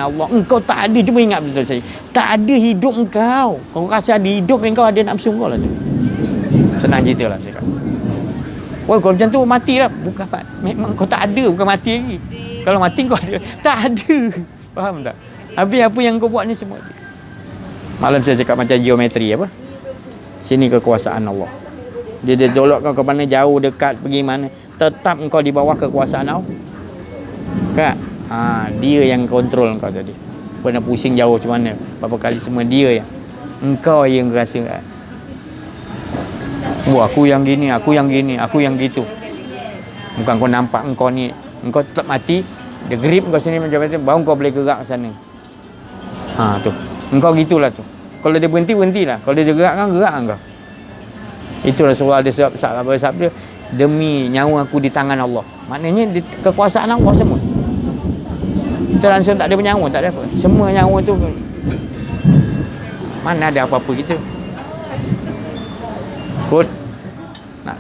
Allah. Engkau tak ada, cuma ingat betul saya. Tak ada hidup engkau. Kau rasa ada hidup, engkau ada nafsu engkau lah tu. Senang cerita lah cakap. Kau macam tu mati lah. Bukan, memang kau tak ada, bukan mati lagi. Kalau mati kau ada. Tak ada. Faham tak? Habis apa yang kau buat ni semua. Malam saya cakap macam geometri apa. Sini kekuasaan Allah. Dia tolak kau ke mana, jauh, dekat, pergi mana, tetap engkau di bawah kekuasaan Allah. Kan? Dia yang kontrol engkau tadi. Pernah pusing jauh macam mana, berapa kali, semua dia yang. Engkau yang rasa aku yang gini, aku yang gini, aku yang gitu. Bukan kau nampak engkau ni, engkau tetap mati, dia grip kau sini macam-macam, baru kau boleh gerak ke sana. Tu. Engkau gitulah tu. Kalau dia berhenti, berhentilah. Kalau dia gerakkan kau. Itu Rasulullah ada sabda, demi nyawa aku di tangan Allah. Maknanya kekuasaan Allah semua. Kita langsung tak ada nyawa, tak ada apa. Semua nyawa tu mana ada apa-apa kita. Kot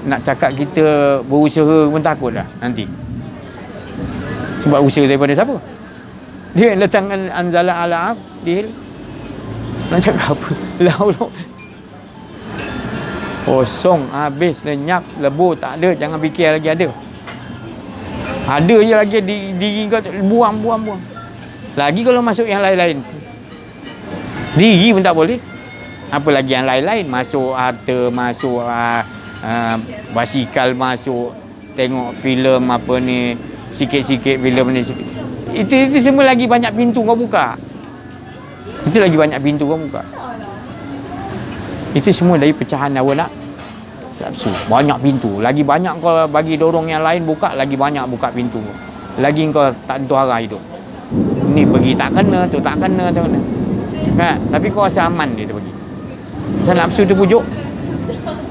nak cakap kita berusaha pun takut dah nanti. Sebab usaha daripada siapa? Dia yang datangkan anzala ala dia. Nak cakap apa? Lau. Kosong, habis, lenyap, lebur, tak ada. Jangan fikir lagi ada. Ada je lagi diri kau buang. Lagi kalau masuk yang lain-lain. Diri pun tak boleh. Apa lagi yang lain-lain? Masuk harta, masuk basikal, masuk tengok filem apa ni, sikit-sikit filem ni. Itu semua lagi banyak pintu kau buka. Itu lagi banyak pintu kau buka. Itu semua dari pecahan hawa nafsu. Banyak pintu. Lagi banyak kau bagi dorong yang lain buka, lagi banyak buka pintu. Lagi kau tak tentu arah hidup. Ni pergi tak kena, tu tak kena. Ha, tapi kau rasa aman dia pergi. Pasal nafsu tu pujuk.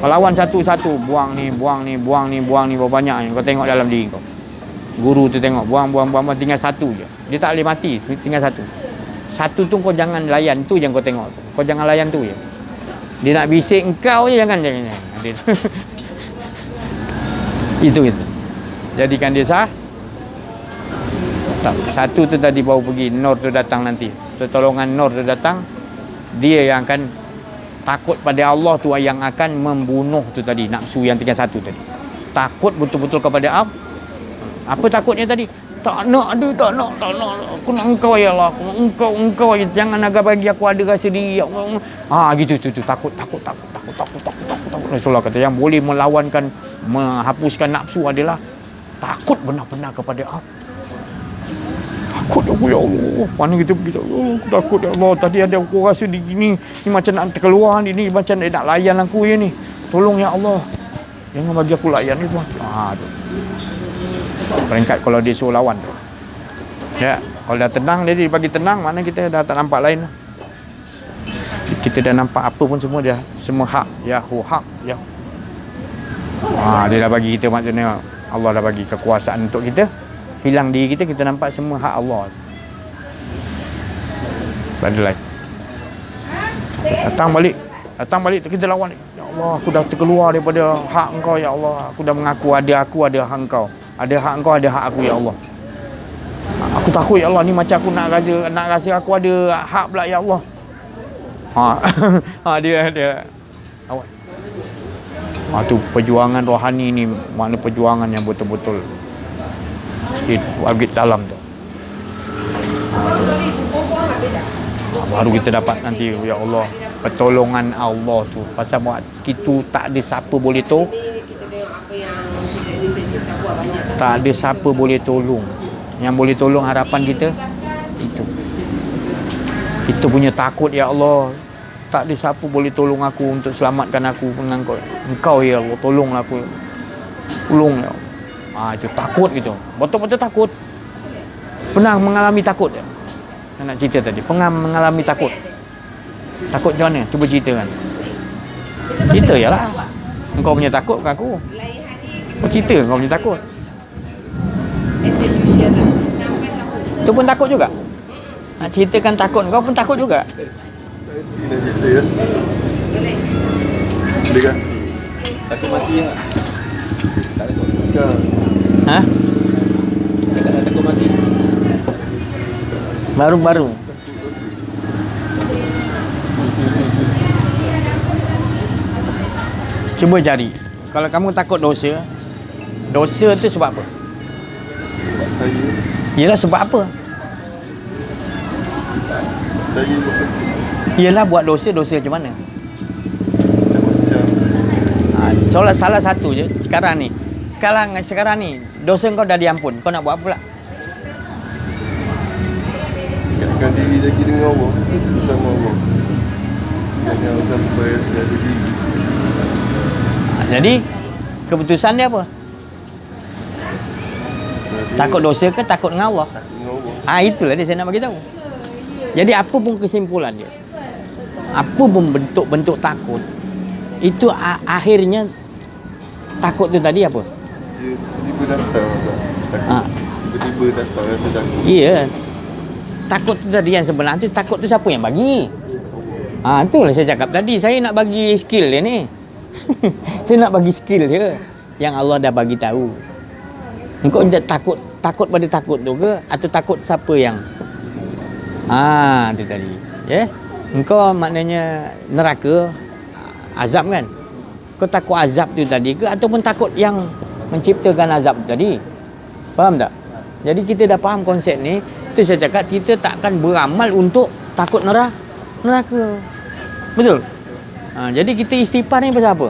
Kau lawan satu-satu, buang ni, berapa banyak kau tengok dalam diri kau. Guru tu tengok, buang, tinggal satu je. Dia tak boleh mati, tinggal satu. Satu tu kau jangan layan, tu yang kau tengok tu. Kau jangan layan tu je. Dia nak bisik engkau je, jangan. Itu. Jadikan dia sah. Tak, satu tu tadi baru pergi, Nur tu datang nanti. Pertolongan Nur tu datang, dia yang akan takut pada Allah tu yang akan membunuh tu tadi, nafsu yang tinggal satu tadi. Takut betul-betul kepada apa takutnya tadi? Tak nak. Aku nak engkau ya Allah. Engkau jangan agak bagi aku ada rasa diri. Gitu tu takut. Rasulullah kata yang boleh melawankan, menghapuskan nafsu adalah takut benar-benar kepada Allah. Takut aku ya Allah. Mana kita pergi, aku takut ya Allah. Tadi ada aku rasa di gini, ni macam nak terkeluar, ni macam nak layan aku je ni. Tolong ya Allah. Jangan bagi aku layan itu. Tu. Peringkat kalau dia suruh lawan tu. Ya, kalau dah tenang, dia bagi tenang, mana kita dah tak nampak lain. Kita dah nampak apa pun semua dah, semua hak, hak. Dia dah bagi kita, maksudnya Allah dah bagi kekuasaan untuk kita. Hilang diri kita nampak semua hak Allah. Pada lain. Datang balik kita lawan. Ya Allah, aku dah terkeluar daripada hak engkau ya Allah. Aku dah mengaku ada hak engkau. Ada hak engkau, ada hak aku ya Allah. Aku takut ya Allah, ni macam aku nak rasa aku ada hak pula ya Allah. Dia awak. Tu perjuangan rohani ni, makna perjuangan yang betul-betul agak dalam tu. Baru kita dapat nanti ya Allah, pertolongan Allah tu. Pasal buat kita tak ada siapa boleh tak ada siapa boleh tolong. Yang boleh tolong harapan kita itu. Kita punya takut ya Allah. Tak ada siapa boleh tolong aku untuk selamatkan aku dengan engkau ya Allah. Tolonglah aku. Tolong ya Allah. Itu takut gitu. Betul-betul takut. Pernah mengalami takut ya? Nak cerita tadi. Pernah mengalami takut. Takut macam mana? Cuba ceritakan. Cerita je lah. Engkau punya takut ke aku? Kau cerita kau punya takut. Tu pun takut juga. Nak ceritakan takut, kau pun takut juga. Boleh kan? Takut mati tak? Tak takut. Ha? Tak takut mati. Baru-baru. Cuba cari. Kalau kamu takut dosa tu sebab apa? Saya. Yelah sebab apa? Saya buat dosa. Yelah buat dosa macam mana? Macam-macam. Salah satu je sekarang ni. Sekarang ni dosa kau dah diampun. Kau nak buat apa pula? Dekatkan diri lagi dengan Allah, bersama Allah. Jangan sampai saya ada diri. Jadi keputusan dia apa? Takut dosa ke takut dengan Allah? Takut dengan Allah. Itulah dia saya nak bagi tahu. Jadi apa pun kesimpulan dia. apa pun bentuk-bentuk takut, itu akhirnya takut tu tadi apa? Dia tiba-tiba datang tak? Ha. Tiba-tiba datang rasa takut. Iya. Takut tu tadi yang sebenarnya, takut tu siapa yang bagi? Itulah saya cakap tadi, saya nak bagi skill dia ni. Saya nak bagi skill dia yang Allah dah bagi tahu. Engkau takut pada takut tu ke, atau takut siapa yang tu tadi. Ya. Engkau maknanya neraka, azab kan? Kau takut azab tu tadi ke, ataupun takut yang menciptakan azab tu tadi? Faham tak? Jadi kita dah faham konsep ni. Itu saya cakap, kita takkan beramal untuk takut neraka. Betul? Jadi kita istighfar ni pasal apa?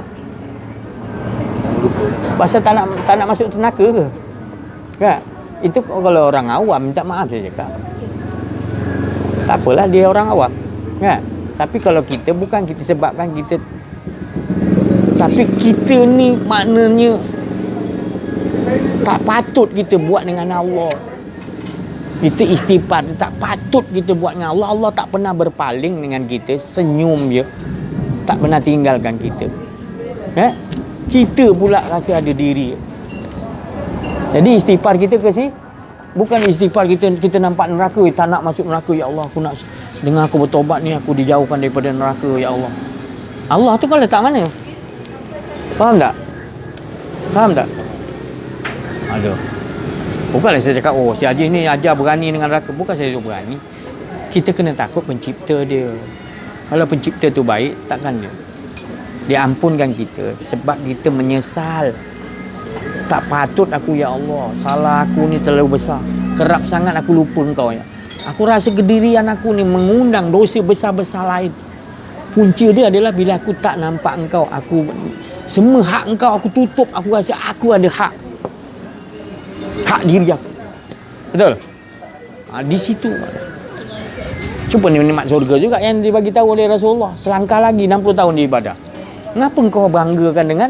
Pasal tak nak masuk neraka ke? Kan? Itu kalau orang awam minta maaf saya cakap. Tak apalah, dia orang awam. Kan? Tapi kalau kita, bukan kita sebabkan kita, tapi kita ni maknanya tak patut kita buat dengan Allah. Kita istighfar tak patut kita buat dengan Allah. Allah tak pernah berpaling dengan kita, senyum je, tak pernah tinggalkan kita. Kita pula rasa ada diri. Jadi istighfar kita ke sini, bukan istighfar kita nampak neraka, tak nak masuk neraka. Ya Allah, aku nak dengar aku bertobat ni, aku dijauhkan daripada neraka. Ya Allah. Allah tu kau letak mana? Faham tak? Faham tak? Aduh. Bukanlah saya cakap, si Haji ni ajar berani dengan neraka. Bukan saya cakap berani. Kita kena takut pencipta dia. Kalau pencipta tu baik, takkan dia ampunkan kita. Sebab kita menyesal. Tak patut aku, ya Allah. Salah aku ni terlalu besar. Kerap sangat aku lupa engkau, ya. Aku rasa kedirian aku ni mengundang dosa besar-besar lain. Punca dia adalah bila aku tak nampak engkau. Semua hak engkau aku tutup. Aku rasa aku ada hak diri aku. Betul? Di situ. Cuba ni nikmat surga juga yang dibagi tahu oleh Rasulullah. Selangkah lagi 60 tahun dia ibadah. Mengapa engkau banggakan dengan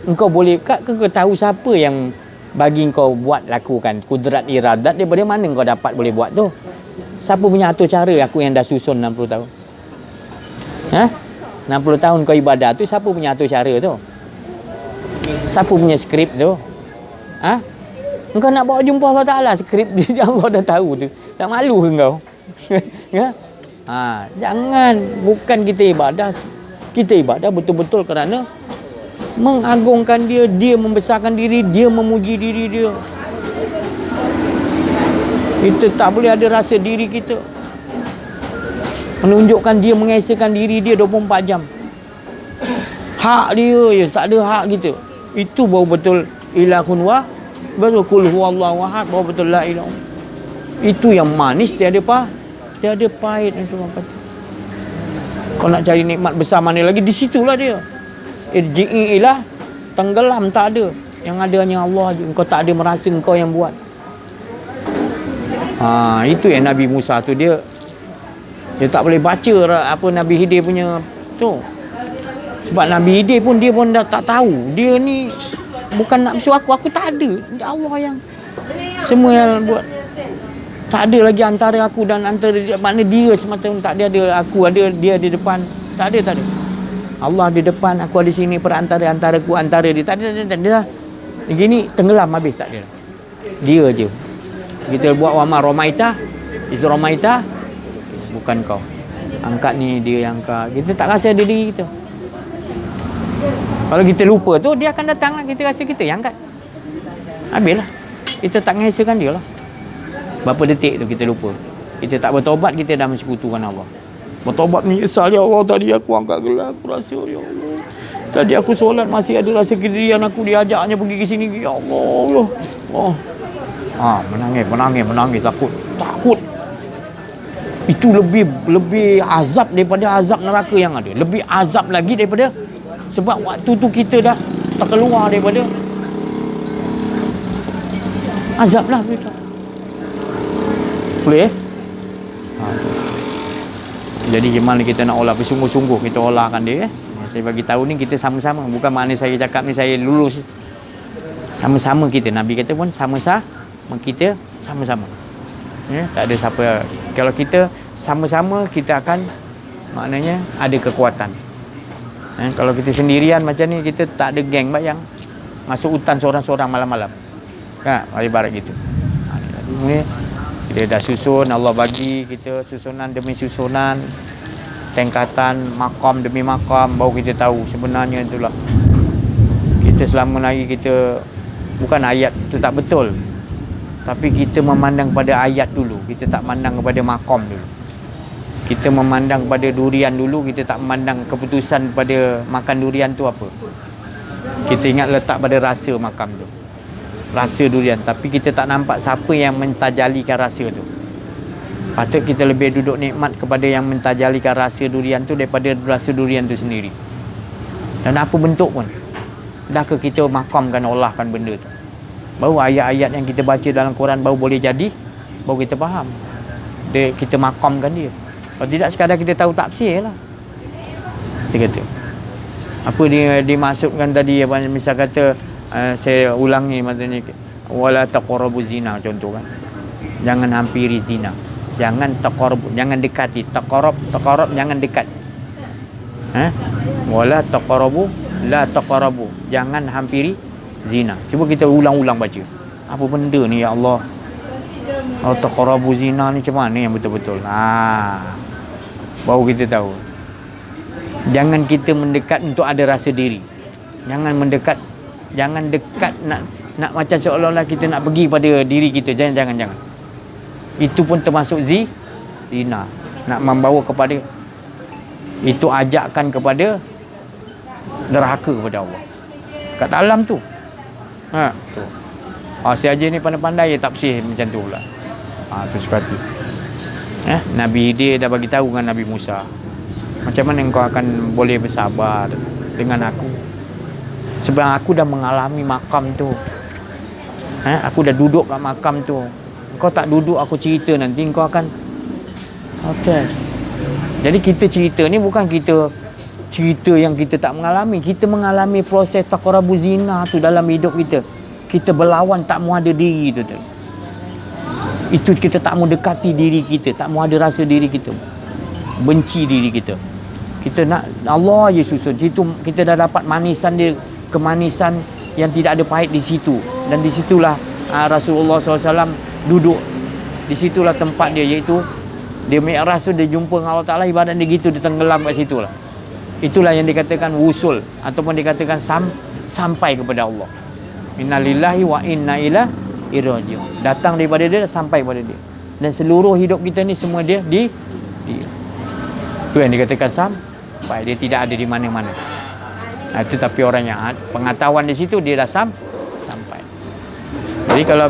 engkau boleh kau tahu siapa yang bagi engkau buat lakukan kudrat iradat, daripada mana engkau dapat boleh buat tu? Siapa punya atur cara aku yang dah susun 60 tahun? 60 tahun kau ibadah tu, siapa punya atur cara tu? Siapa punya skrip tu? Engkau nak bawa jumpa Allah Ta'ala, skrip dia Allah dah tahu tu. Tak malu ke engkau? Ya? Jangan. Bukan kita ibadah. Kita ibadah betul-betul kerana mengagungkan dia, dia membesarkan diri, dia memuji diri dia. Kita tak boleh ada rasa diri kita. Menunjukkan dia mengesakan diri dia 24 jam. Hak dia je, tak ada hak kita. Itu baru betul ilahun wa, baru kul huwallahu ahad, baru betul la ilaha. Itu yang manis, tiada pahit. Kau nak cari nikmat besar mana lagi, di situlah dia. Irji'i ilah, tenggelam, tak ada. Yang ada hanya Allah je. Engkau tak ada merasa engkau yang buat. Itu yang Nabi Musa tu, dia tak boleh baca apa Nabi Khidir punya tu. Sebab Nabi Khidir pun dia pun dah tak tahu. Dia ni bukan nak suruh aku tak ada. Allah yang semua yang buat. Tak ada lagi antara aku dan antara dia. Maknanya dia semata tak ada aku, ada dia di depan. Tak ada. Allah di depan, aku ada sini, antaraku antara dia. Tak ada. Begini tenggelam habis, tak ada. Dia je. Kita buat wama romaita, is romaita, bukan kau. Angkat ni dia yang angkat. Kita tak rasa ada diri kita. Kalau kita lupa tu, dia akan datang lah. Kita rasa kita yang angkat. Habislah. Kita tak mengesahkan dia lah. Berapa detik tu kita lupa. Kita tak bertobat, kita dah mensekutukan Allah. Bertobat menyesal, ya Allah, tadi aku angkat gelar, aku rasa, ya Allah. Tadi aku solat masih ada rasa kedirian aku, diajaknya pergi ke sini, ya Allah. Menangis, takut. Itu lebih azab daripada azab neraka yang ada. Lebih azab lagi daripada, sebab waktu tu kita dah terkeluar daripada azab lah kita. Boleh? Jadi gimana kita nak olah, bersungguh-sungguh kita olahkan dia. Saya bagi tahu ni kita sama-sama. Bukan makna saya cakap ni saya lulus. Sama-sama kita. Nabi kata pun sama-sama kita sama-sama. Tak ada siapa. Kalau kita sama-sama, kita akan maknanya ada kekuatan. Kalau kita sendirian macam ni, kita tak ada geng bayang. Masuk hutan seorang-seorang malam-malam. Ibarat gitu. Ni kita dah susun, Allah bagi kita susunan demi susunan, tingkatan, makam demi makam, baru kita tahu sebenarnya itulah. Kita selama lagi kita bukan ayat tu tak betul. Tapi kita memandang pada ayat dulu, kita tak memandang kepada makam dulu. Kita memandang pada durian dulu, kita tak memandang keputusan pada makan durian tu apa. Kita ingat letak pada rasa makam tu, rasa durian. Tapi kita tak nampak siapa yang mentajalikan rasa tu. Patut kita lebih duduk nikmat kepada yang mentajalikan rasa durian tu daripada rasa durian tu sendiri. Dan apa bentuk pun, dah ke kita makamkan, olahkan benda tu, baru ayat-ayat yang kita baca dalam Quran baru boleh jadi, baru kita faham. Kita makamkan dia. Kalau tidak, sekadar kita tahu tafsir lah. Dia kata apa dia dimaksudkan tadi, apa misal kata, saya ulangi maksudnya, wala taqrabu zina, contoh kan, jangan hampiri zina, jangan taqrabu, jangan dekati. Taqarrab jangan dekat. Wala taqrabu, la taqrabu, jangan hampiri zina. Cuba kita ulang-ulang baca. Apa benda ni ya Allah? Taqrabu zina ni macam mana yang betul-betul? Baru kita tahu. Jangan kita mendekat untuk ada rasa diri. Jangan mendekat, jangan dekat nak macam seolah-olah kita nak pergi pada diri kita. Jangan. Itu pun termasuk zina. Nak membawa kepada, itu ajakkan kepada derhaka kepada Allah. Kat dalam tu. Tu. Si Haji ni pandai-pandai tafsir macam tu pula. Tu suka hati. Nabi dia dah bagi tahu dengan Nabi Musa, macam mana engkau akan boleh bersabar dengan aku, sebab aku dah mengalami makam tu. Aku dah duduk kat makam tu. Engkau tak duduk, aku cerita, nanti engkau akan Jadi kita cerita ni bukan kita cerita yang kita tak mengalami. Kita mengalami proses taqrabu zina tu dalam hidup kita. Kita berlawan, tak mau ada diri tu. Itu kita tak mau dekati diri kita, tak mau ada rasa diri kita, benci diri kita. Kita nak Allah je susun. Itu kita dah dapat manisan dia, kemanisan yang tidak ada pahit di situ. Dan di situlah Rasulullah SAW duduk. Di situlah tempat dia, iaitu dia Mi'raj tu, dia jumpa dengan Allah Ta'ala, ibadat dia gitu, dia tenggelam kat situ lah. Itulah yang dikatakan wusul, ataupun dikatakan sampai kepada Allah. Inna lillahi wa inna ilaihi raji'un. Datang daripada dia, sampai kepada dia. Dan seluruh hidup kita ni semua dia itu yang dikatakan sampai. Dia tidak ada di mana-mana. Itu tapi orang yang pengetahuan di situ, dia dah sampai. Jadi kalau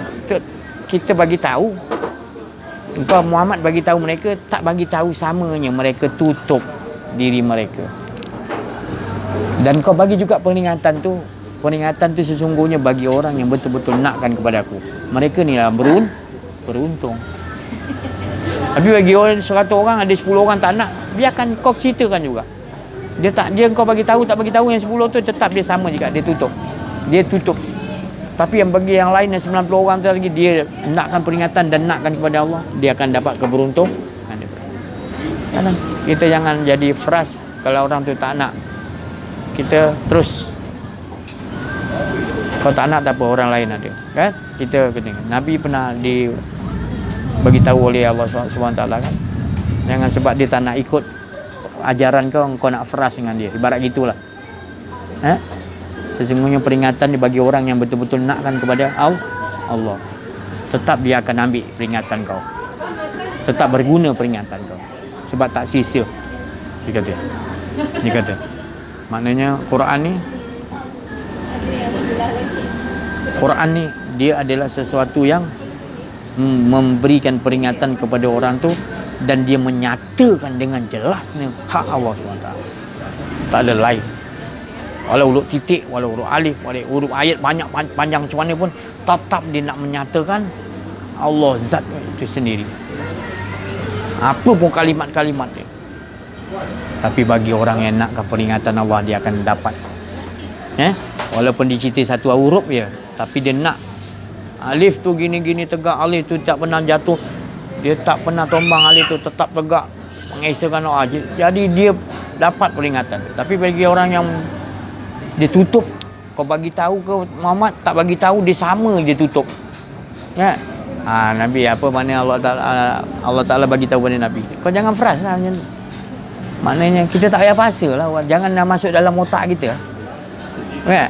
kita bagi tahu, engkau Muhammad bagi tahu mereka, tak bagi tahu samanya mereka tutup diri mereka. Dan kau bagi juga peringatan tu. Peringatan tu sesungguhnya bagi orang yang betul-betul nakkan kepada aku. Mereka ni lah beruntung. Tapi bagi orang 100 orang, ada 10 orang tak nak, biarkan kau ceritakan juga. Dia kau bagi tahu, tak bagi tahu, yang 10 tu tetap dia sama juga, dia tutup. Tapi yang bagi yang lain, yang 90 orang tu lagi, dia nakkan peringatan dan nakkan kepada Allah, dia akan dapat keberuntungan. Kita jangan jadi frust kalau orang tu tak nak. Kita terus, kau tak nak tak apa, orang lain ada, kan? Kita kena. Nabi pernah bagi tahu oleh Allah SWT kan, jangan sebab dia tak nak ikut ajaran kau nak frust dengan dia, ibarat gitulah. Sesungguhnya peringatan dibagi orang yang betul-betul nakkan kepada Allah. Tetap dia akan ambil peringatan kau, tetap berguna peringatan kau, sebab tak sia-sia. Dia kata maknanya Quran ni dia adalah sesuatu yang memberikan peringatan kepada orang tu, dan dia menyatakan dengan jelasnya hak Allah SWT. Tak ada lain. Walau huruf titik, walau huruf alif, walau huruf ayat banyak panjang macam mana pun, tetap dia nak menyatakan Allah zat itu sendiri. Apa pun kalimat-kalimat dia. Tapi bagi orang yang nakkan peringatan Allah, dia akan dapat. Walaupun dicerita satu huruf ya, tapi dia nak alif tu gini-gini tegak, alif tu tak pernah jatuh, dia tak pernah tombang, alif tu tetap tegak, mengesahkan doa. Jadi dia dapat peringatan. Tapi bagi orang yang dia tutup, kau bagi tahu ke Muhammad, tak bagi tahu, dia sama dia tutup. Ya. Nabi apa mana Allah Taala bagi tahu pada Nabi. Kau jangan frust lah. Maknanya kita tak payah pasalah. Jangan dah masuk dalam otak kita. Ya.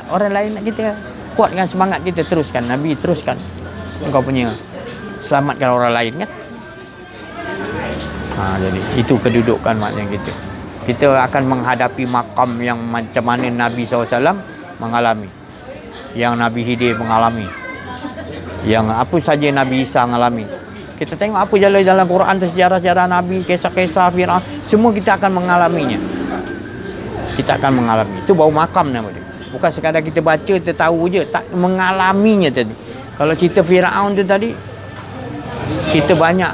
Orang lain nak kita kuatkan semangat kita, teruskan. Nabi teruskan. Engkau punya selamatkan orang lain kan. Jadi itu kedudukan maknanya kita. Kita akan menghadapi makam yang macam mana Nabi SAW mengalami. Yang Nabi Khidir mengalami. Yang apa saja Nabi Isa mengalami. Kita tengok apa jalan-jalan Quran, sejarah-sejarah Nabi, kisah-kisah Fir'aun, semua kita akan mengalaminya. Kita akan mengalami. Itu baru makam nama dia. Bukan sekadar kita baca, kita tahu je, tak mengalaminya tadi. Kalau cerita Fir'aun tu tadi, kita banyak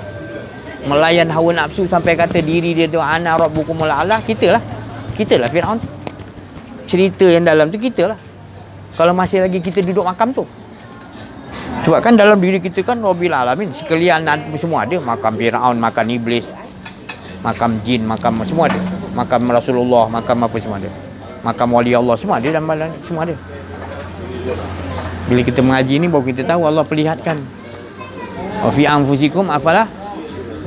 melayan hawa nafsu sampai kata diri dia tu ana rabbukumul a'la, kita lah Fir'aun tu. Cerita yang dalam tu kita lah. Kalau masih lagi kita duduk makam tu. Sebab kan dalam diri kita kan Rabbil Alamin, sekalian semua ada. Makam Fir'aun, makam Iblis, makam jin, makam semua ada. Makam Rasulullah, makam apa semua ada. Makam wali Allah, semua ada dalam badan, semua ada. Bila kita mengaji ni baru kita tahu Allah perlihatkan. Wa fi anfusikum afalah,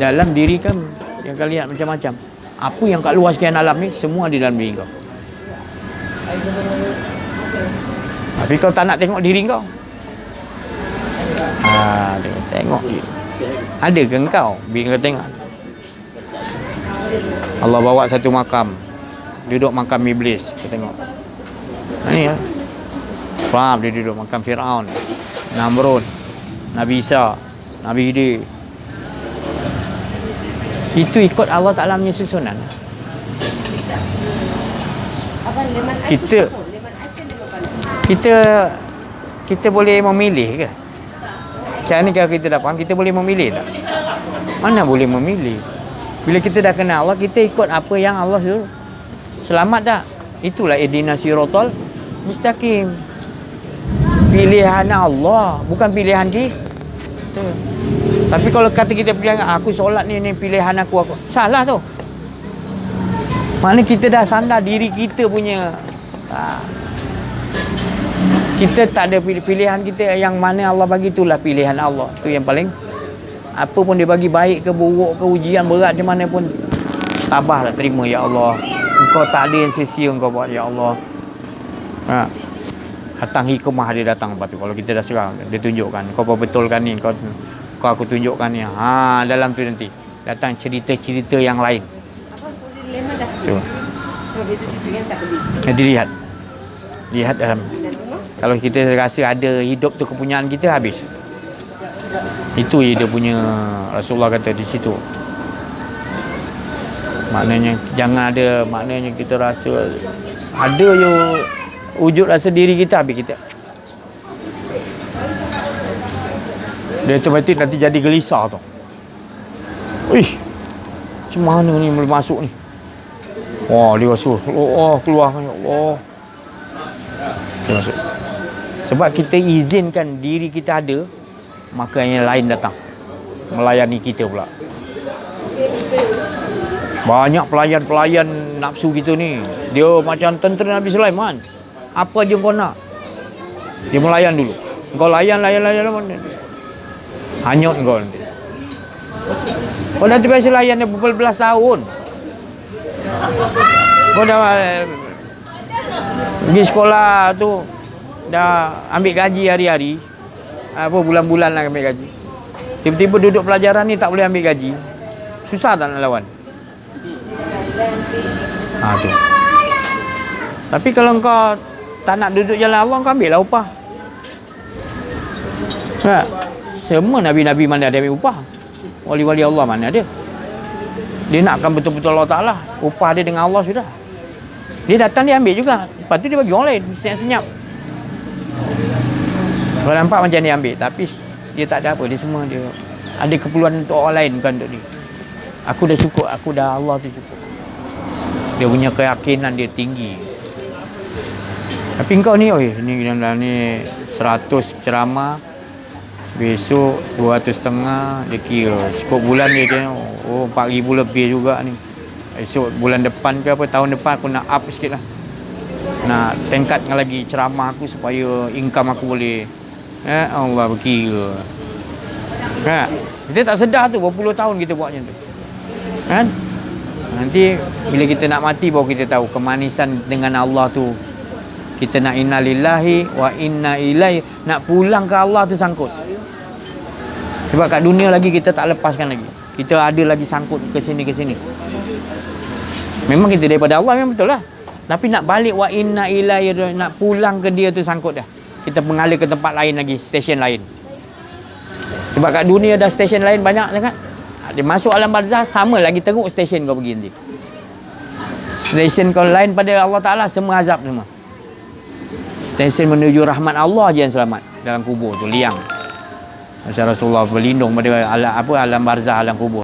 dalam diri kamu yang kau lihat macam-macam. Apa yang kat luar sekian alam ni semua di dalam diri kau. Tapi kau tak nak tengok diri kau. Tengok dia. Ada ke engkau bila kau tengok? Allah bawa satu makam, duduk makam Iblis, kau tengok. Ni ya. Faham, dia duduk makam Fir'aun, Namrud, Nabi Isa, Nabi Khidir. Itu ikut Allah Ta'ala punya susunan. Kita boleh memilih ke? Macam ni kalau kita dah faham, kita boleh memilih tak? Mana boleh memilih? Bila kita dah kenal Allah, kita ikut apa yang Allah suruh. Selamat tak? Itulah ihdinas siratal mustaqim. Pilihan Allah, bukan pilihan kita. Tapi kalau kata kita pilihan, aku solat ni pilihan aku. Salah tu. Maknanya kita dah sandar diri kita punya. Kita tak ada pilihan kita, yang mana Allah bagi itulah pilihan Allah. Itu yang paling. Apa pun dia bagi, baik ke buruk ke, ujian berat macam mana pun, tabahlah terima ya Allah. Engkau tak ada yang sia-sia engkau buat ya Allah. Datang hikmah dia datang lepas tu. Kalau kita dah serang, dia tunjukkan kau betulkan ni, kau aku tunjukkan ni. Dalam tu nanti datang cerita-cerita yang lain. Tu. Dilihat. Lihat dalam. Kalau kita rasa ada hidup tu kepunyaan kita, habis. Itu dia punya, Rasulullah kata di situ. Maknanya jangan ada, maknanya kita rasa ada je wujud rasa diri kita, habis kita. Dia otomatik nanti jadi gelisah tu. Macam mana ni boleh masuk ni? Dia rasa keluar ya Allah. Dia masuk. Sebab kita izinkan diri kita ada, maka yang lain datang melayani kita pula. Banyak pelayan-pelayan nafsu kita ni, dia macam tentera Nabi Sulaiman. Apa je kau nak, dia melayan dulu. Kau layan hanyut kau nanti. Kau dah terbiasa layan dia berbelas tahun. Kau dah pergi sekolah tu, dah ambil gaji hari-hari, bulan-bulan lah ambil gaji. Tiba-tiba duduk pelajaran ni tak boleh ambil gaji. Susah tak nak lawan? Tu. Tapi kalau kau tak nak duduk jalan Allah, kau ambil lah upah. Semua Nabi-Nabi mana ada ambil upah? Wali-wali Allah mana ada? Dia nakkan betul-betul Allah Ta'ala, upah dia dengan Allah sudah. Dia datang, dia ambil juga. Lepas tu dia bagi orang lain, senyap-senyap. Kalau nampak macam dia ambil, tapi dia tak ada apa. Dia semua dia ada keperluan untuk orang lain, bukan untuk dia. Aku dah cukup, Allah tu cukup. Dia punya keyakinan dia tinggi. Tapi engkau ni, ni 100 ceramah, besok 200 setengah, dia kira cukup bulan dia Oh 4,000 lebih juga ni. Esok bulan depan ke apa, tahun depan aku nak up sikit lah. Nak tingkatkan lagi ceramah aku supaya income aku boleh Allah berkira. Kan? Kita tak sedar tu berpuluh tahun kita buat macam tu. Kan? Nanti bila kita nak mati baru kita tahu kemanisan dengan Allah tu. Kita nak inna lillahi wa inna ilaihi, nak pulang ke Allah tu sangkut. Sebab kat dunia lagi kita tak lepaskan lagi. Kita ada lagi sangkut ke sini ke sini. Memang kita daripada Allah memang betul lah. Tapi nak balik wa inna ilaihi, nak pulang ke dia tu sangkut dah. Kita mengalir ke tempat lain lagi, stesen lain. Sebab kat dunia dah stesen lain banyak sangat. Dia masuk alam barzah sama lagi teruk stesen kau pergi nanti. Stesen kau lain pada Allah Taala semua azab semua. Stesen menuju rahmat Allah je yang selamat dalam kubur tu liang. Rasulullah berlindung pada alam barzah, alam kubur.